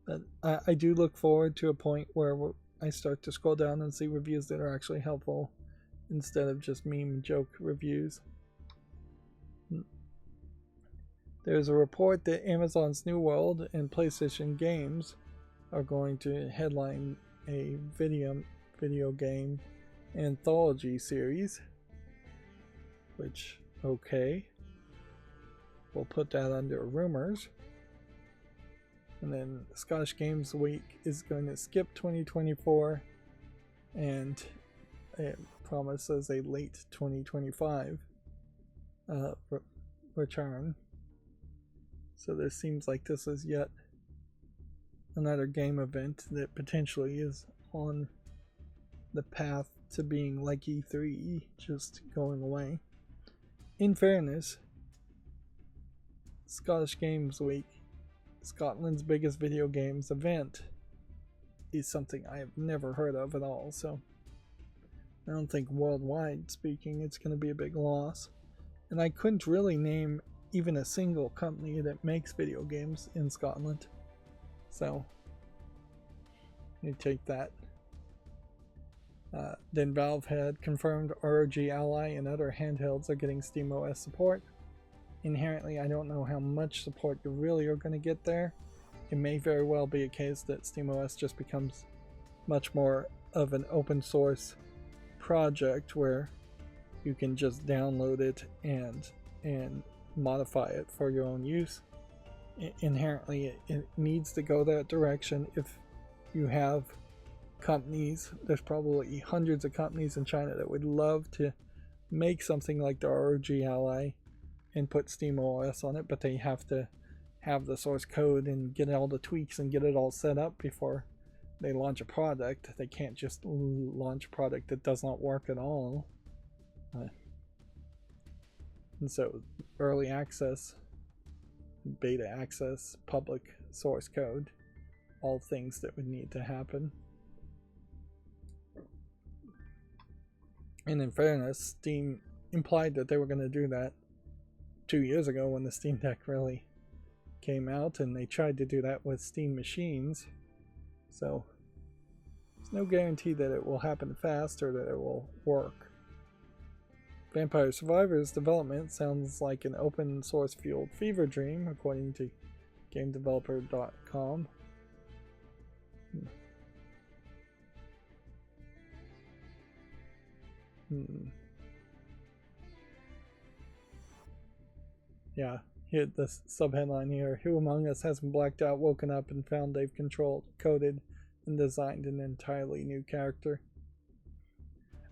But I do look forward to a point where I start to scroll down and see reviews that are actually helpful instead of just meme joke reviews. There's a report that Amazon's New World and PlayStation Games are going to headline a video game anthology series, which, okay, we'll put that under rumors. And then Scottish Games Week is going to skip 2024, and it promises a late 2025 return. So this seems like this is yet another game event that potentially is on the path to being like E3, just going away. In fairness, Scottish Games Week, Scotland's biggest video games event, is something I have never heard of at all, so I don't think worldwide speaking it's going to be a big loss. And I couldn't really name even a single company that makes video games in Scotland, so you take that. Then Valve had confirmed ROG Ally and other handhelds are getting SteamOS support. Inherently, I don't know how much support you really are going to get there. It may very well be a case that SteamOS just becomes much more of an open source project where you can just download it and modify it for your own use. Inherently, it needs to go that direction. If you have companies, there's probably hundreds of companies in China that would love to make something like the ROG Ally and put SteamOS on it, but they have to have the source code and get all the tweaks and get it all set up before they launch a product. They can't just launch a product that does not work at all. And so early access, beta access, public source code, all things that would need to happen. And in fairness, Steam implied that they were going to do that 2 years ago when the Steam Deck really came out, and they tried to do that with Steam machines. So there's no guarantee that it will happen fast or that it will work. Vampire Survivors development sounds like an open source fueled fever dream, according to GameDeveloper.com. Yeah, hit the subheadline here. Who among us hasn't blacked out, woken up, and found they've coded, and designed an entirely new character?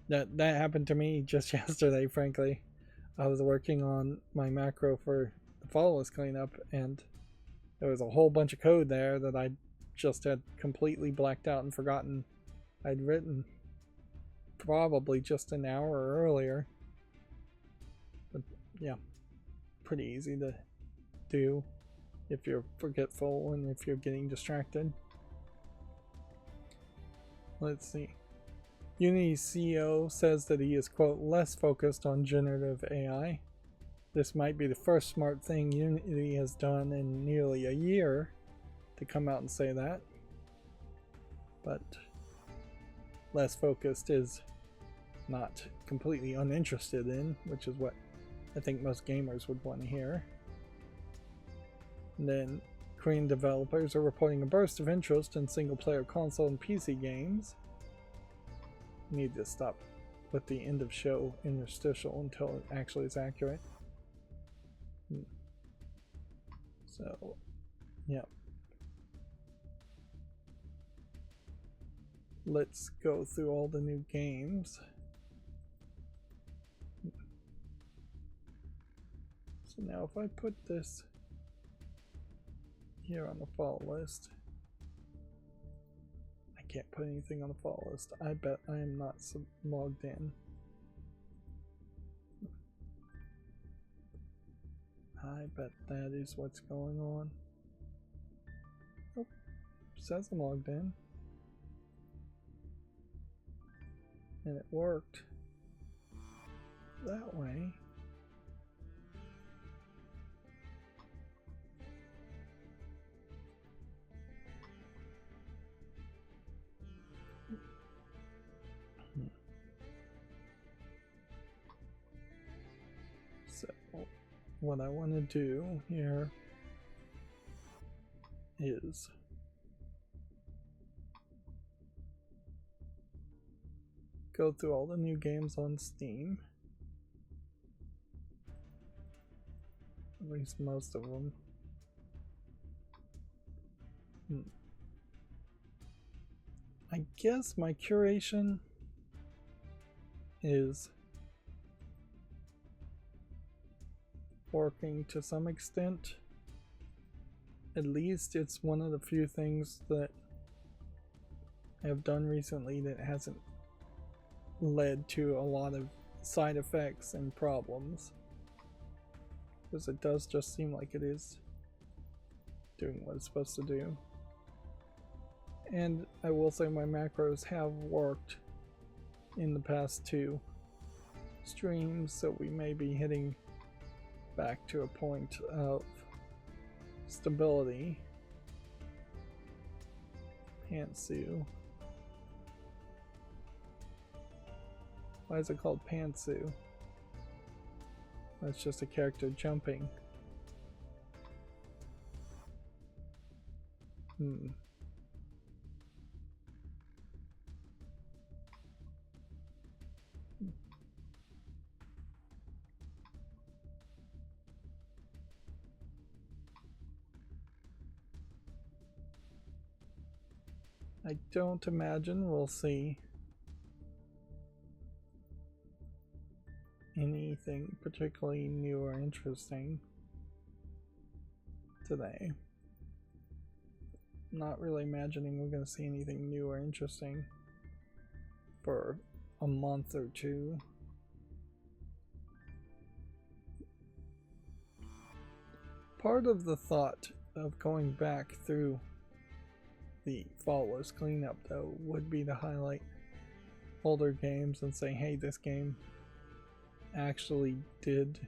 That happened to me just yesterday, frankly. I was working on my macro for the follow-us cleanup, and There was a whole bunch of code there that I just had completely blacked out and forgotten I'd written probably just an hour earlier. But yeah, pretty easy to do if you're forgetful and if you're getting distracted. Let's see. Unity CEO says that he is, quote, less focused on generative AI. This might be the first smart thing Unity has done in nearly a year to come out and say that. But less focused is not completely uninterested in, which is what I think most gamers would want to hear. And then Korean developers are reporting a burst of interest in single-player console and PC games. Need to stop with the end of show interstitial until it actually is accurate. So, yeah. Let's go through all the new games. So now if I put this here on the fall list, I can't put anything on the fall list. I bet I am not logged in. I bet that is what's going on. Oh, says I'm logged in. And it worked that way. So what I want to do here is go through all the new games on Steam, at least most of them. I guess my curation is working to some extent. At least it's one of the few things that I have done recently that hasn't led to a lot of side effects and problems, because it does just seem like it is doing what it's supposed to do. And I will say my macros have worked in the past 2 streams, so we may be hitting back to a point of stability. Pantsu. Why is it called Pantsu? That's just a character jumping. I don't imagine we'll see anything particularly new or interesting today. Not really imagining we're going to see anything new or interesting for a month or 2. Part of the thought of going back through the fall list cleanup, though, would be to highlight older games and say, hey, this game actually did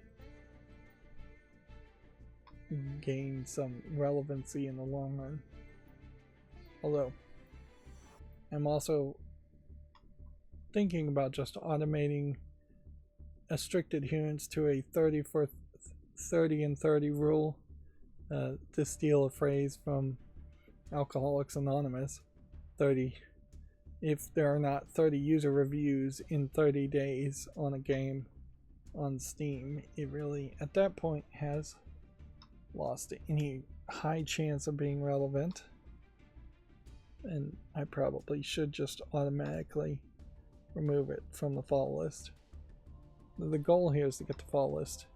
gain some relevancy in the long run. Although, I'm also thinking about just automating a strict adherence to a 30 for 30 and 30 rule, to steal a phrase from Alcoholics Anonymous. 30. If there are not 30 user reviews in 30 days on a game on Steam, it really, at that point, has lost any high chance of being relevant. And I probably should just automatically remove it from the fall list. The goal here is to get the fall list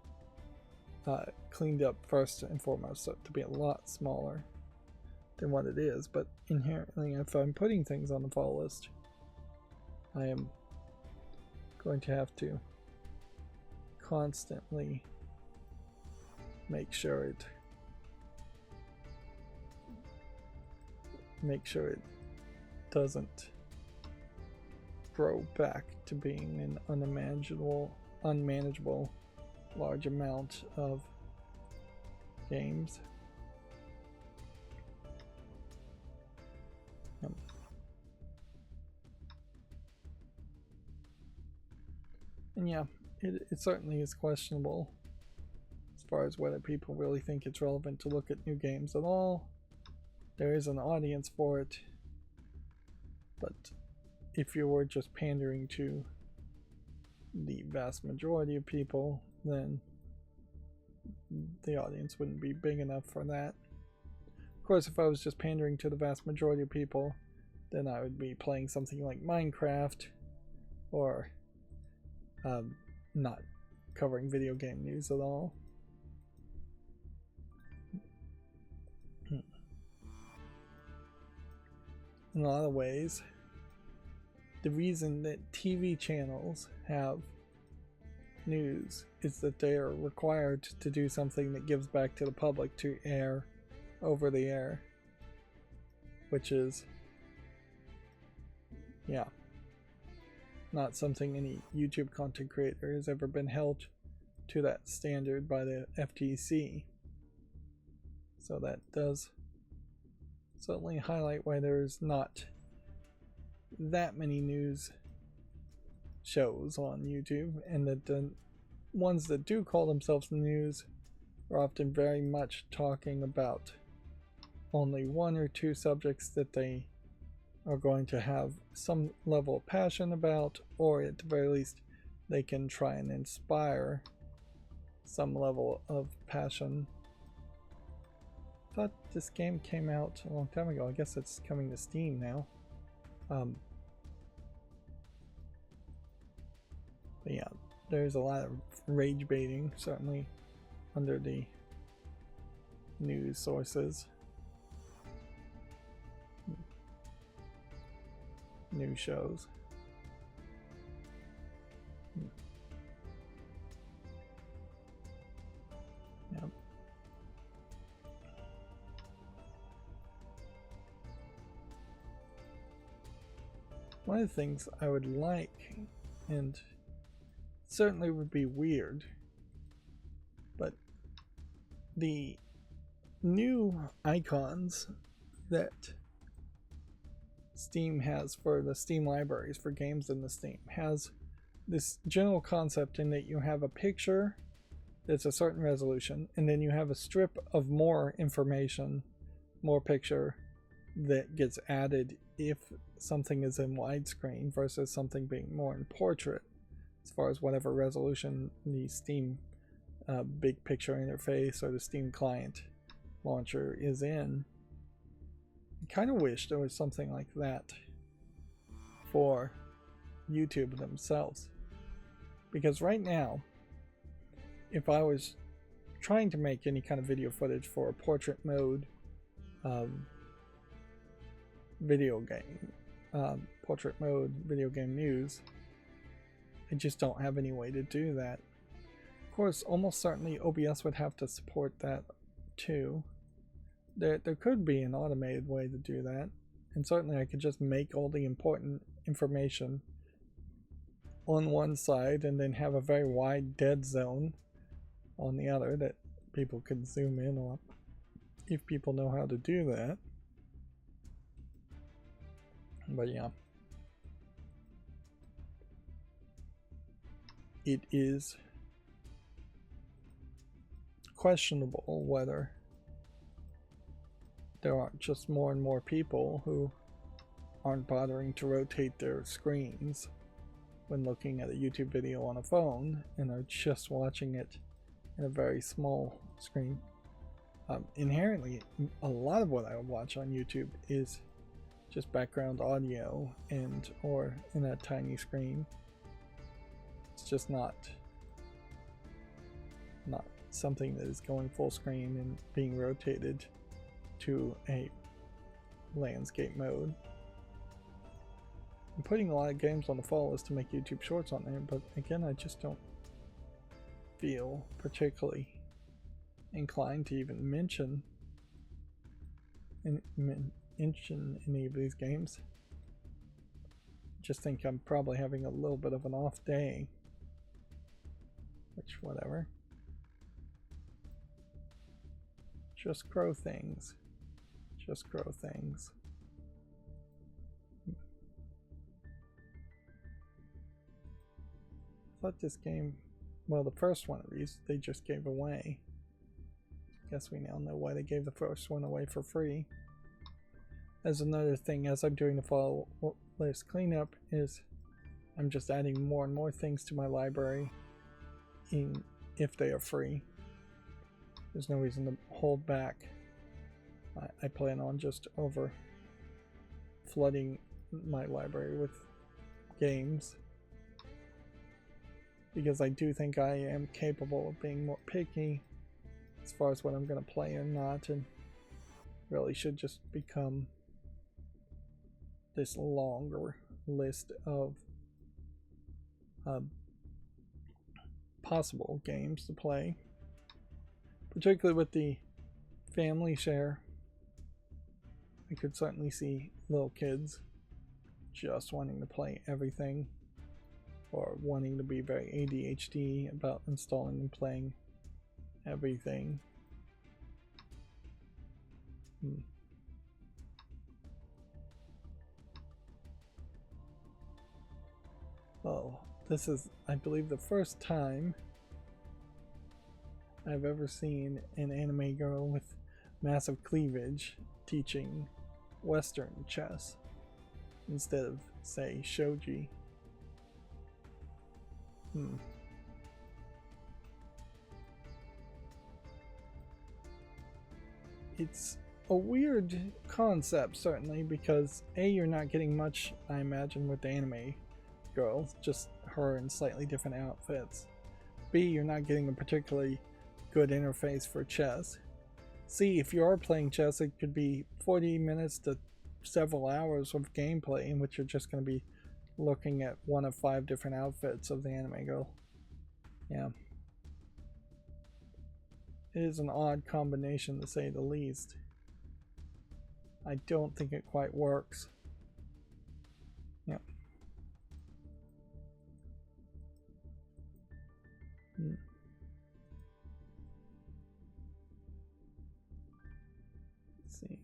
cleaned up first and foremost, so to be a lot smaller than what it is. But inherently, if I'm putting things on the follow list, I am going to have to constantly make sure it doesn't grow back to being an unmanageable large amount of games. And yeah, it certainly is questionable as far as whether people really think it's relevant to look at new games at all. There is an audience for it, but if you were just pandering to the vast majority of people, then the audience wouldn't be big enough for that. Of course, if I was just pandering to the vast majority of people, then I would be playing something like Minecraft, or not covering video game news at all. In a lot of ways, the reason that TV channels have news is that they are required to do something that gives back to the public to air over the air, which is, yeah, not something any YouTube content creator has ever been held to that standard by the FTC. So that does certainly highlight why there's not that many news shows on YouTube, and that the ones that do call themselves news are often very much talking about only one or two subjects that they are going to have some level of passion about, or at the very least they can try and inspire some level of passion. I thought this game came out a long time ago. I guess it's coming to Steam now. But yeah, there's a lot of rage baiting, certainly, under the news sources. News shows. Yep. One of the things I would like, and certainly would be weird, but the new icons that Steam has for the Steam libraries for games in the Steam has this general concept in that you have a picture that's a certain resolution, and then you have a strip of more information, more picture, that gets added if something is in widescreen versus something being more in portrait, as far as whatever resolution the Steam big picture interface or the Steam client launcher is in. I kind of wish there was something like that for YouTube themselves, because right now, if I was trying to make any kind of video footage for a portrait mode video game news, I just don't have any way to do that. Of course, almost certainly OBS would have to support that too. There could be an automated way to do that, and certainly I could just make all the important information on one side and then have a very wide dead zone on the other that people could zoom in on, if people know how to do that. But yeah, it is questionable whether there aren't just more and more people who aren't bothering to rotate their screens when looking at a YouTube video on a phone and are just watching it in a very small screen. Inherently, a lot of what I watch on YouTube is just background audio or in a tiny screen. It's just not something that is going full screen and being rotated to a landscape mode. I'm putting a lot of games on the fall list to make YouTube shorts on there, but again, I just don't feel particularly inclined to even mention any of these games. Just think I'm probably having a little bit of an off day, which whatever. Just grow things. Just grow things. I thought this game, well, the first one at least, they just gave away. Guess we now know why they gave the first one away for free. As another thing, as I'm doing the fall list cleanup, is I'm just adding more and more things to my library if they are free. There's no reason to hold back. I plan on just over flooding my library with games, because I do think I am capable of being more picky as far as what I'm going to play or not, and really should just become this longer list of possible games to play, particularly with the family share. I could certainly see little kids just wanting to play everything, or wanting to be very ADHD about installing and playing everything. Oh, this is, I believe, the first time I've ever seen an anime girl with massive cleavage teaching Western chess instead of, say, shogi. It's a weird concept, certainly, because A, you're not getting much, I imagine, with the anime girls, just her in slightly different outfits. B, you're not getting a particularly good interface for chess. C, if you are playing chess, it could be 40 minutes to several hours of gameplay in which you're just going to be looking at one of 5 different outfits of the anime girl. Yeah. It is an odd combination, to say the least. I don't think it quite works. Yeah. Let's see.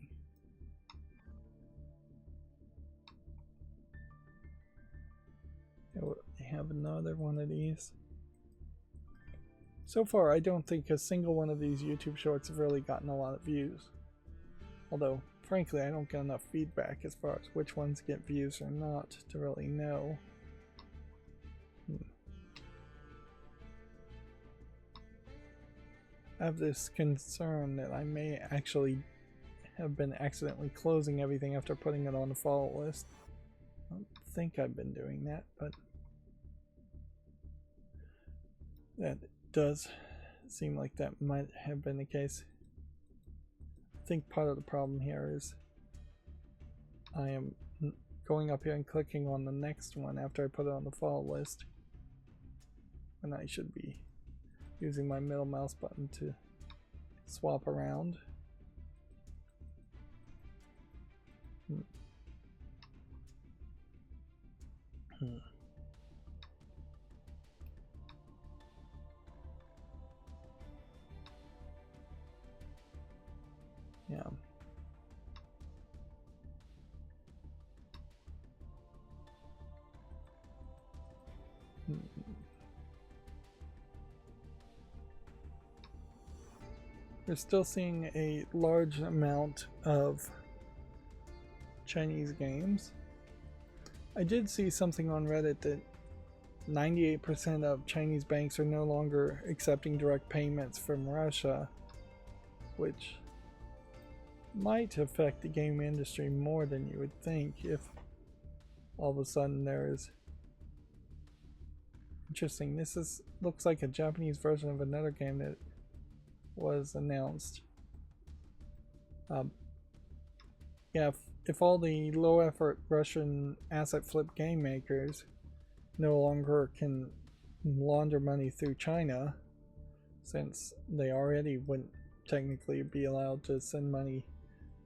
I have another one of these. So far, I don't think a single one of these YouTube shorts have really gotten a lot of views. Although, frankly, I don't get enough feedback as far as which ones get views or not to really know. I have this concern that I may actually have been accidentally closing everything after putting it on the follow list. I don't think I've been doing that, but that does seem like that might have been the case. I think part of the problem here is I am going up here and clicking on the next one after I put it on the follow list, and I should be using my middle mouse button to swap around. Yeah. We're still seeing a large amount of Chinese games. I did see something on Reddit that 98% of Chinese banks are no longer accepting direct payments from Russia, which might affect the game industry more than you would think if all of a sudden there is. Interesting, this looks like a Japanese version of another game that was announced. Yeah, if all the low-effort Russian asset flip game makers no longer can launder money through China, since they already wouldn't technically be allowed to send money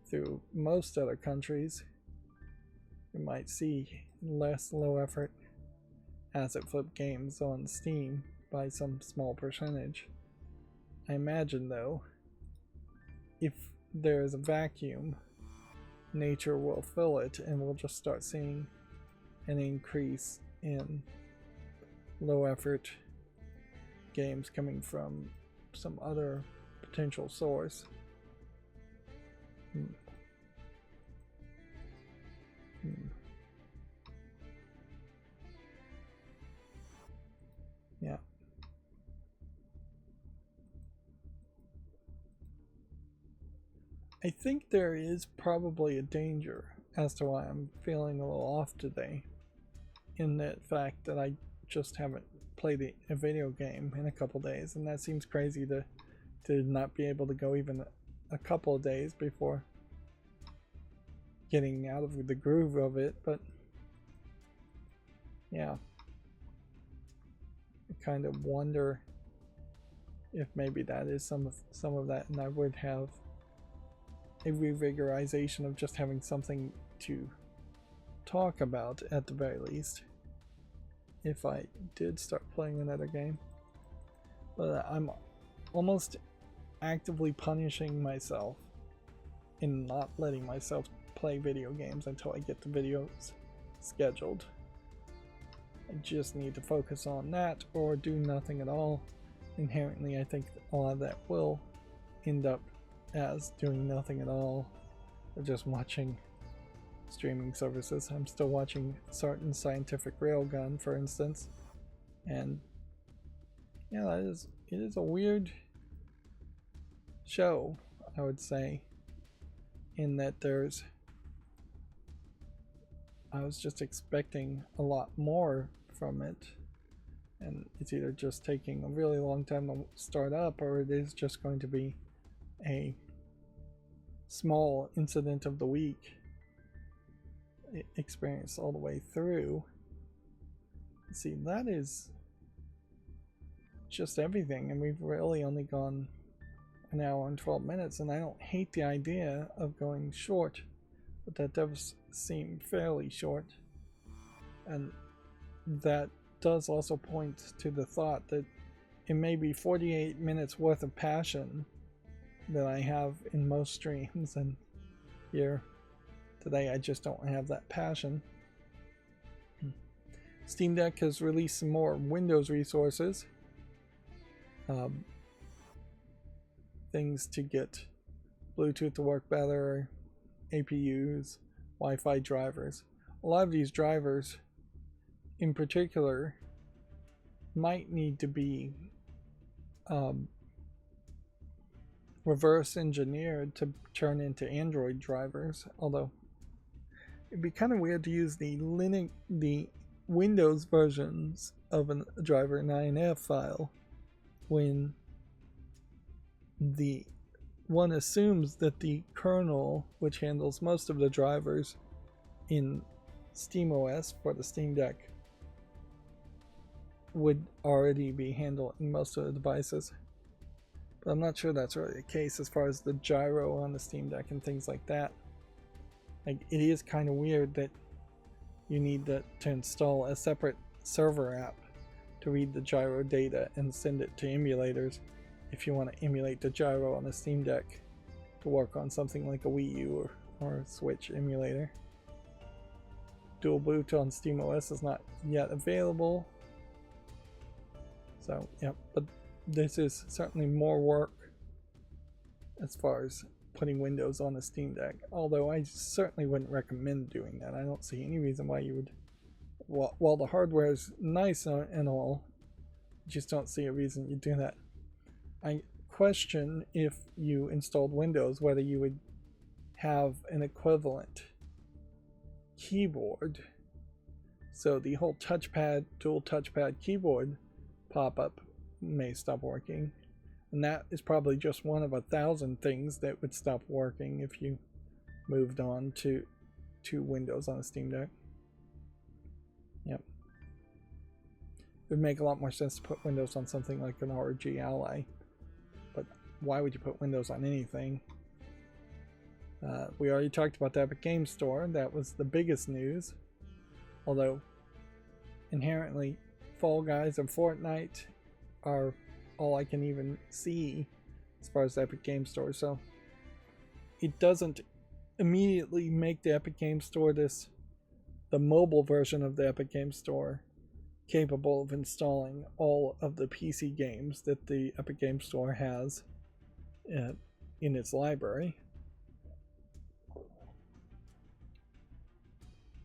through most other countries, we might see less low-effort asset flip games on Steam by some small percentage. I imagine, though, if there is a vacuum, nature will fill it and we'll just start seeing an increase in low effort games coming from some other potential source. Yeah. I think there is probably a danger as to why I'm feeling a little off today, in that fact that I just haven't played a video game in a couple days, and that seems crazy to not be able to go even a couple of days before getting out of the groove of it. But yeah, I kind of wonder if maybe that is some of that, and I would have a revigorization of just having something to talk about at the very least if I did start playing another game. But I'm almost actively punishing myself in not letting myself play video games until I get the videos scheduled. I just need to focus on that or do nothing at all. Inherently, I think a lot of that will end up as doing nothing at all, or just watching streaming services. I'm still watching certain Scientific Railgun, for instance, and yeah, it is a weird show, I would say, in that I was just expecting a lot more from it, and it's either just taking a really long time to start up, or it is just going to be a small incident of the week experience all the way through. See, that is just everything, and we've really only gone an hour and 12 minutes, and I don't hate the idea of going short, but that does seem fairly short, and that does also point to the thought that it may be 48 minutes worth of passion that I have in most streams, and here today I just don't have that passion. Steam Deck has released some more Windows resources, things to get Bluetooth to work better, APUs, Wi-Fi drivers. A lot of these drivers in particular might need to be reverse engineered to turn into Android drivers, although it'd be kind of weird to use the Windows versions of a driver 9F file when the one assumes that the kernel, which handles most of the drivers in SteamOS for the Steam Deck, would already be handled in most of the devices. But I'm not sure that's really the case as far as the gyro on the Steam Deck and things like that. Like, it is kind of weird that you need to install a separate server app to read the gyro data and send it to emulators if you want to emulate the gyro on the Steam Deck to work on something like a Wii U or a Switch emulator. Dual boot on SteamOS is not yet available. So, yeah, but this is certainly more work as far as putting Windows on a Steam Deck, although I certainly wouldn't recommend doing that. I don't see any reason why you would, while the hardware is nice and all, just don't see a reason you do that. I question, if you installed Windows, whether you would have an equivalent keyboard, so the whole touchpad, dual touchpad keyboard pop-up may stop working. And that is probably just one of 1,000 things that would stop working if you moved on to Windows on a Steam Deck. Yep. It would make a lot more sense to put Windows on something like an ROG Ally. But why would you put Windows on anything? We already talked about the Epic Games Store. That was the biggest news. Although, inherently, Fall Guys and Fortnite are all I can even see as far as the Epic Games Store. So, it doesn't immediately make the Epic Games Store the mobile version of the Epic Games Store, capable of installing all of the PC games that the Epic Games Store has in its library.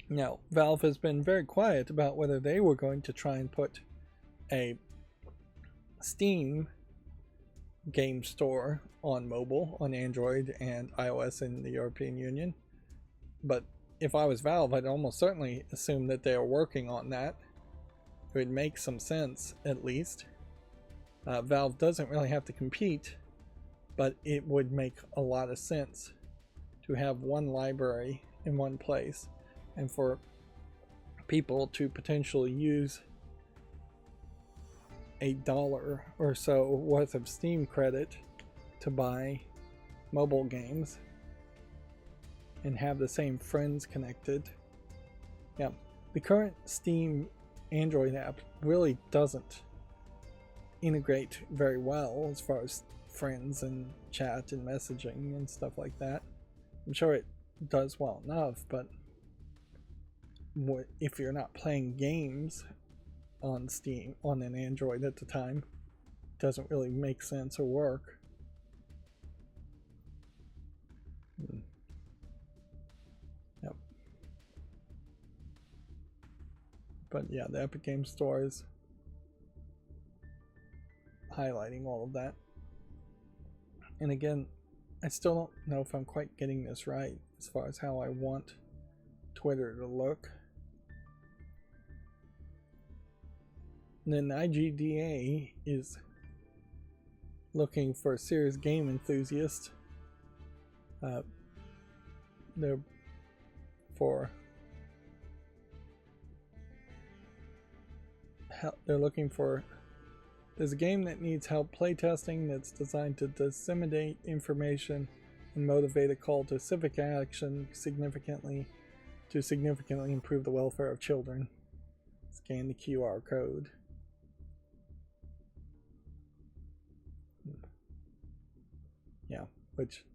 Now, Valve has been very quiet about whether they were going to try and put a Steam game store on mobile, on Android and iOS in the European Union. But if I was Valve, I'd almost certainly assume that they are working on that. It would make some sense, at least. Valve doesn't really have to compete, but it would make a lot of sense to have one library in one place, and for people to potentially use $1 or so worth of Steam credit to buy mobile games and have the same friends connected. Yeah, the current Steam Android app really doesn't integrate very well as far as friends and chat and messaging and stuff like that. I'm sure it does well enough, but if you're not playing games on Steam on an Android at the time, it doesn't really make sense or work. Yep. But yeah, the Epic Games Store is highlighting all of that. And again, I still don't know if I'm quite getting this right as far as how I want Twitter to look. And then IGDA is looking for a serious game enthusiast. They're looking for. There's a game that needs help playtesting that's designed to disseminate information and motivate a call to civic action significantly improve the welfare of children. Scan the QR code. Yeah, which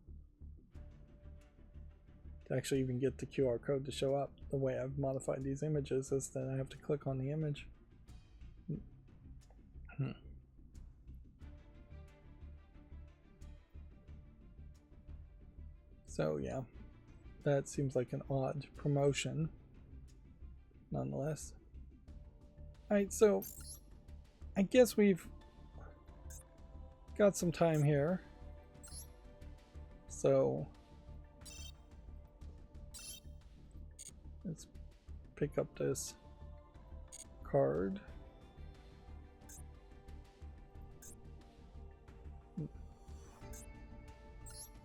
to actually even get the QR code to show up, the way I've modified these images is that I have to click on the image. So yeah, that seems like an odd promotion nonetheless. Alright, so I guess we've got some time here. So let's pick up this card.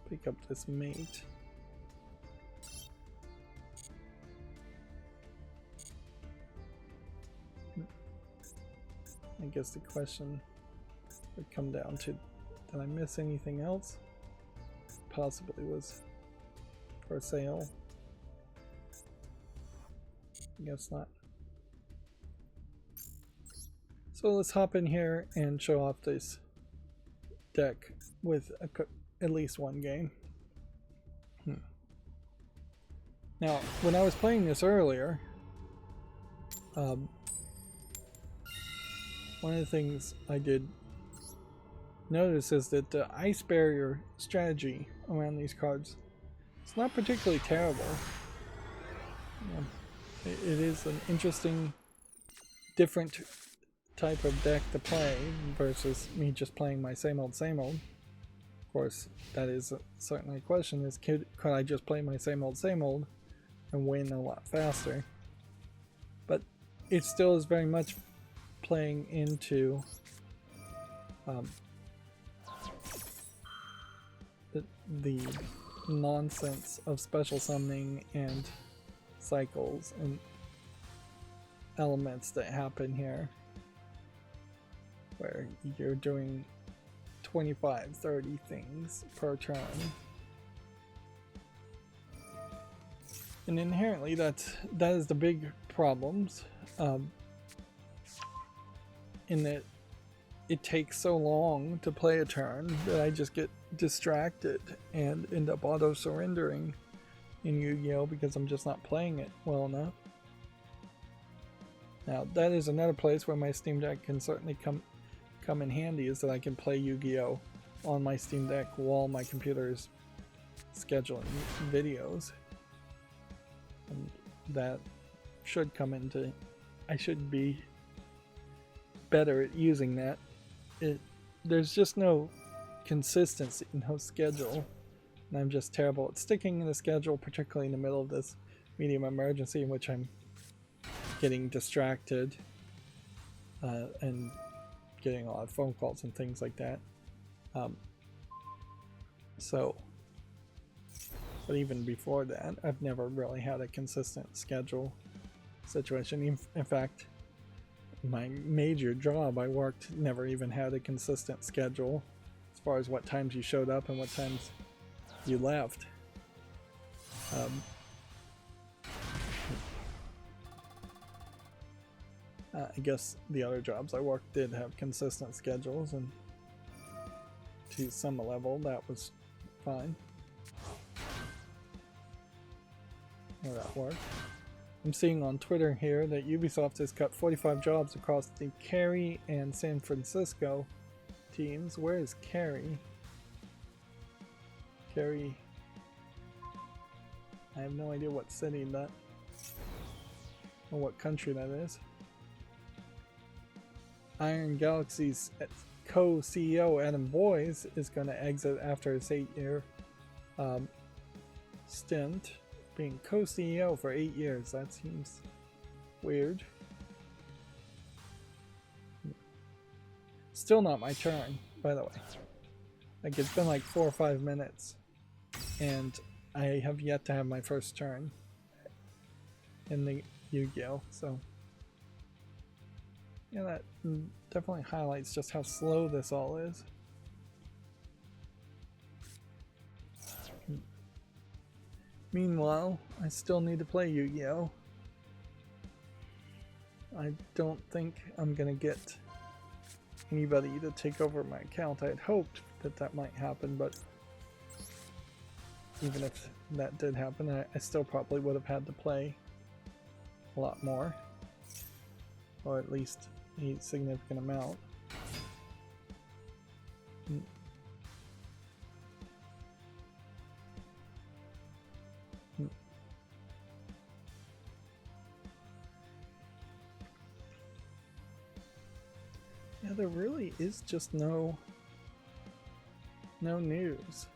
Pick up this mate. I guess the question would come down to, did I miss anything else? Possibly was for sale. I guess not. So let's hop in here and show off this deck with at least one game. Now, when I was playing this earlier, one of the things I did notice is that the ice barrier strategy around these cards, it's not particularly terrible. It is an interesting, different type of deck to play versus me just playing my same old, same old. Of course, that is certainly a question, is could I just play my same old and win a lot faster? But it still is very much playing into the nonsense of special summoning and cycles and elements that happen here, where you're doing 25, 30 things per turn. And inherently that is the big problems, in that it takes so long to play a turn that I just get distracted and end up auto-surrendering in Yu-Gi-Oh! Because I'm just not playing it well enough. Now that is another place where my Steam Deck can certainly come in handy, is that I can play Yu-Gi-Oh! On my Steam Deck while my computer is scheduling videos. And that should come into... I should be better at using that. There's just no consistency, no schedule, and I'm just terrible at sticking in the schedule, particularly in the middle of this medium emergency in which I'm getting distracted and getting a lot of phone calls and things like that. But even before that, I've never really had a consistent schedule situation. In fact, my major job I worked never even had a consistent schedule as far as what times you showed up and what times you left. I guess the other jobs I worked did have consistent schedules, and to some level that was fine. How that worked. I'm seeing on Twitter here that Ubisoft has cut 45 jobs across the Cary and San Francisco teams. Where is Cary? Cary. I have no idea what city that, or what country that is. Iron Galaxy's co-CEO Adam Boyes is going to exit after his 8-year stint. Being co-CEO for 8 years, that seems weird. Still not my turn, by the way. Like, it's been like 4 or 5 minutes, and I have yet to have my first turn in the Yu-Gi-Oh! So, yeah, that definitely highlights just how slow this all is. Meanwhile, I still need to play Yu-Gi-Oh! I don't think I'm gonna get anybody to take over my account. I had hoped that might happen, but even if that did happen, I still probably would have had to play a lot more, or at least a significant amount. Yeah, there really is just no news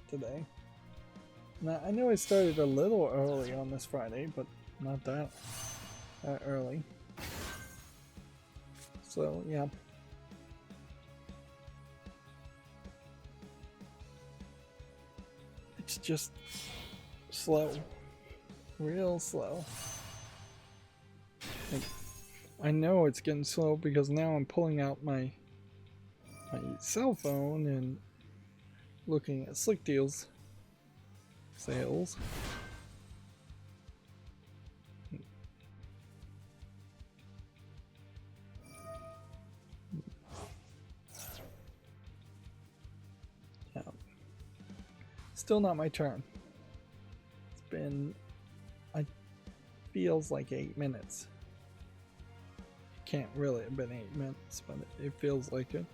today. Now, I know I started a little early on this Friday, but not that early. So, yeah. It's just slow. Real slow. I know it's getting slow because now I'm pulling out my cell phone and looking at Slick Deals sales. Yeah. Still not my turn. It's been, feels like 8 minutes. Can't really have been 8 minutes, but it feels like it.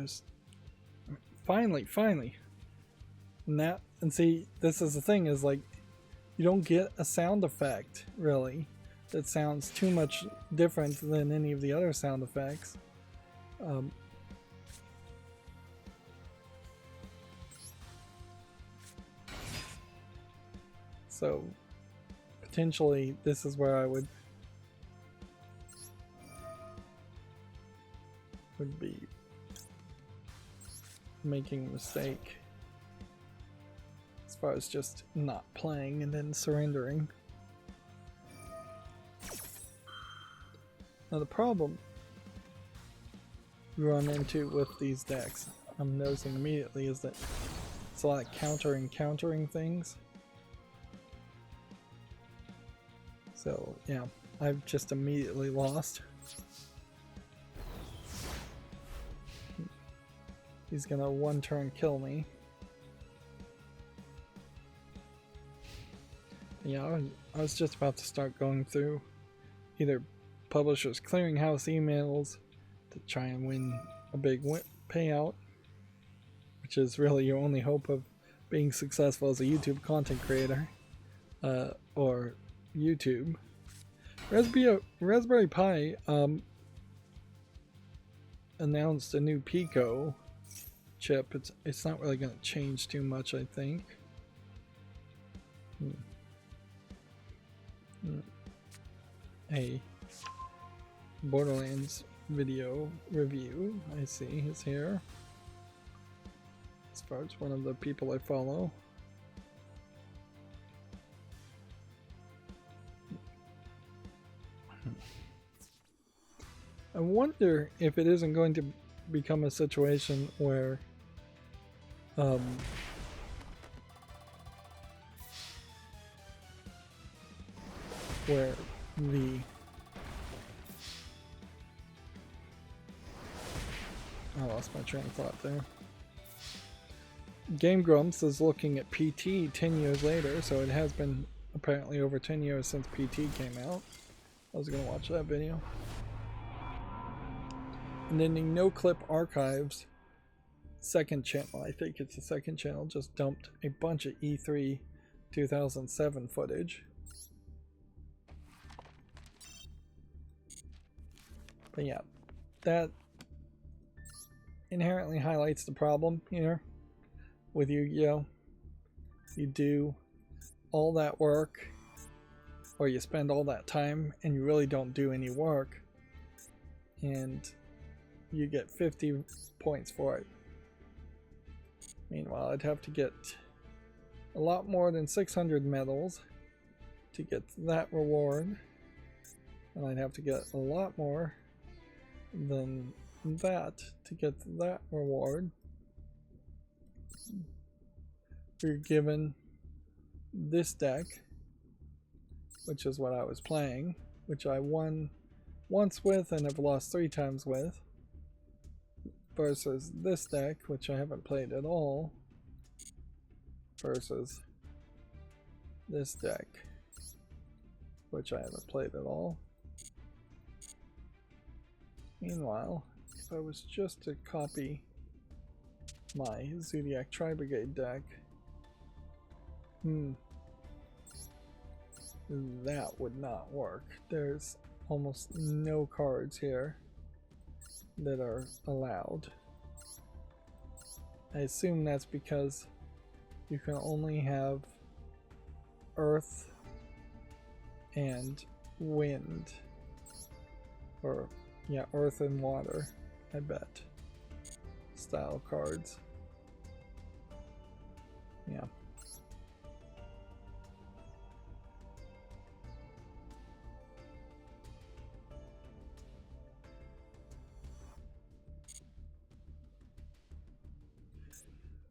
just finally. And see, this is the thing, is like you don't get a sound effect really that sounds too much different than any of the other sound effects. So potentially this is where I would be making a mistake as far as just not playing and then surrendering. Now the problem you run into with these decks, I'm noticing immediately, is that it's a lot of countering things. So yeah, I've just immediately lost. He's gonna one turn kill me. Yeah, I was just about to start going through either Publishers Clearinghouse emails to try and win a big payout, which is really your only hope of being successful as a YouTube content creator, or YouTube. Raspberry Pi announced a new Pico chip. It's not really going to change too much, I think. A Borderlands video review, I see, is here. As far as one of the people I follow. I wonder if it isn't going to become a situation where the I lost my train of thought there. Game Grumps is looking at PT 10 years later, so it has been apparently over 10 years since PT came out. I was gonna watch that video. And then the No Clip Archives second channel, I think it's the second channel, just dumped a bunch of E3 2007 footage. But yeah, that inherently highlights the problem here with Yu-Gi-Oh! You do all that work, or you spend all that time and you really don't do any work, and you get 50 points for it. Meanwhile, I'd have to get a lot more than 600 medals to get that reward, and I'd have to get a lot more than that to get that reward. We're given this deck, which is what I was playing, which I won once with and have lost 3 times with, versus this deck, which I haven't played at all, versus this deck, which I haven't played at all. Meanwhile, if I was just to copy my Zodiac Tri-Brigade deck, that would not work. There's almost no cards here that are allowed. I assume that's because you can only have earth and wind, or yeah, earth and water, I bet, style cards. Yeah.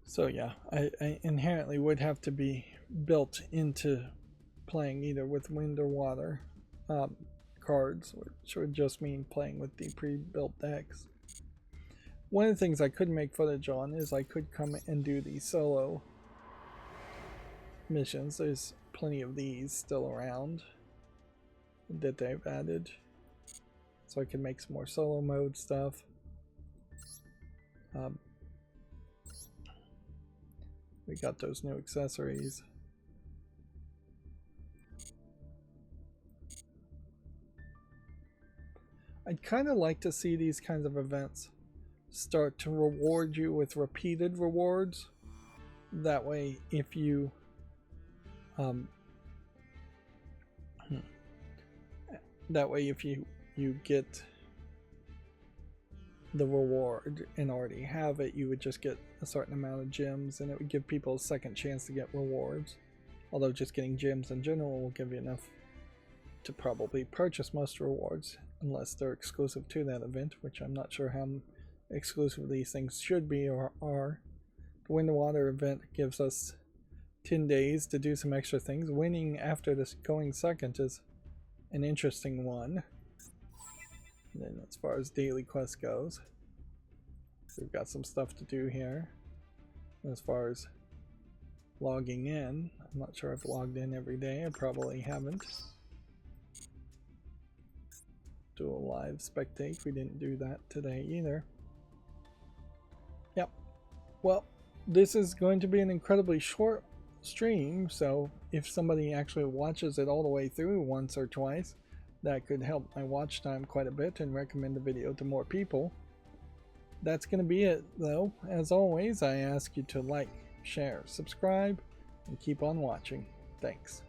So yeah, I inherently would have to be built into playing either with wind or water cards, which would just mean playing with the pre-built decks. One of the things I could make footage on is I could come and do the solo missions. There's plenty of these still around that they've added, so I can make some more solo mode stuff. Um, we got those new accessories. I'd kind of like to see these kinds of events start to reward you with repeated rewards. That way, if you you get the reward and already have it, you would just get a certain amount of gems, and it would give people a second chance to get rewards. Although just getting gems in general will give you enough to probably purchase most rewards, unless they're exclusive to that event, which I'm not sure how exclusive these things should be or are. The Wind and Water event gives us 10 days to do some extra things. Winning after this going second is an interesting one. And then as far as daily quest goes, we've got some stuff to do here. As far as logging in, I'm not sure I've logged in every day. I probably haven't. Do a live spectate. We didn't do that today either. Yep. Well, this is going to be an incredibly short stream, so if somebody actually watches it all the way through once or twice, that could help my watch time quite a bit and recommend the video to more people. That's going to be it, though. As always, I ask you to like, share, subscribe, and keep on watching. Thanks.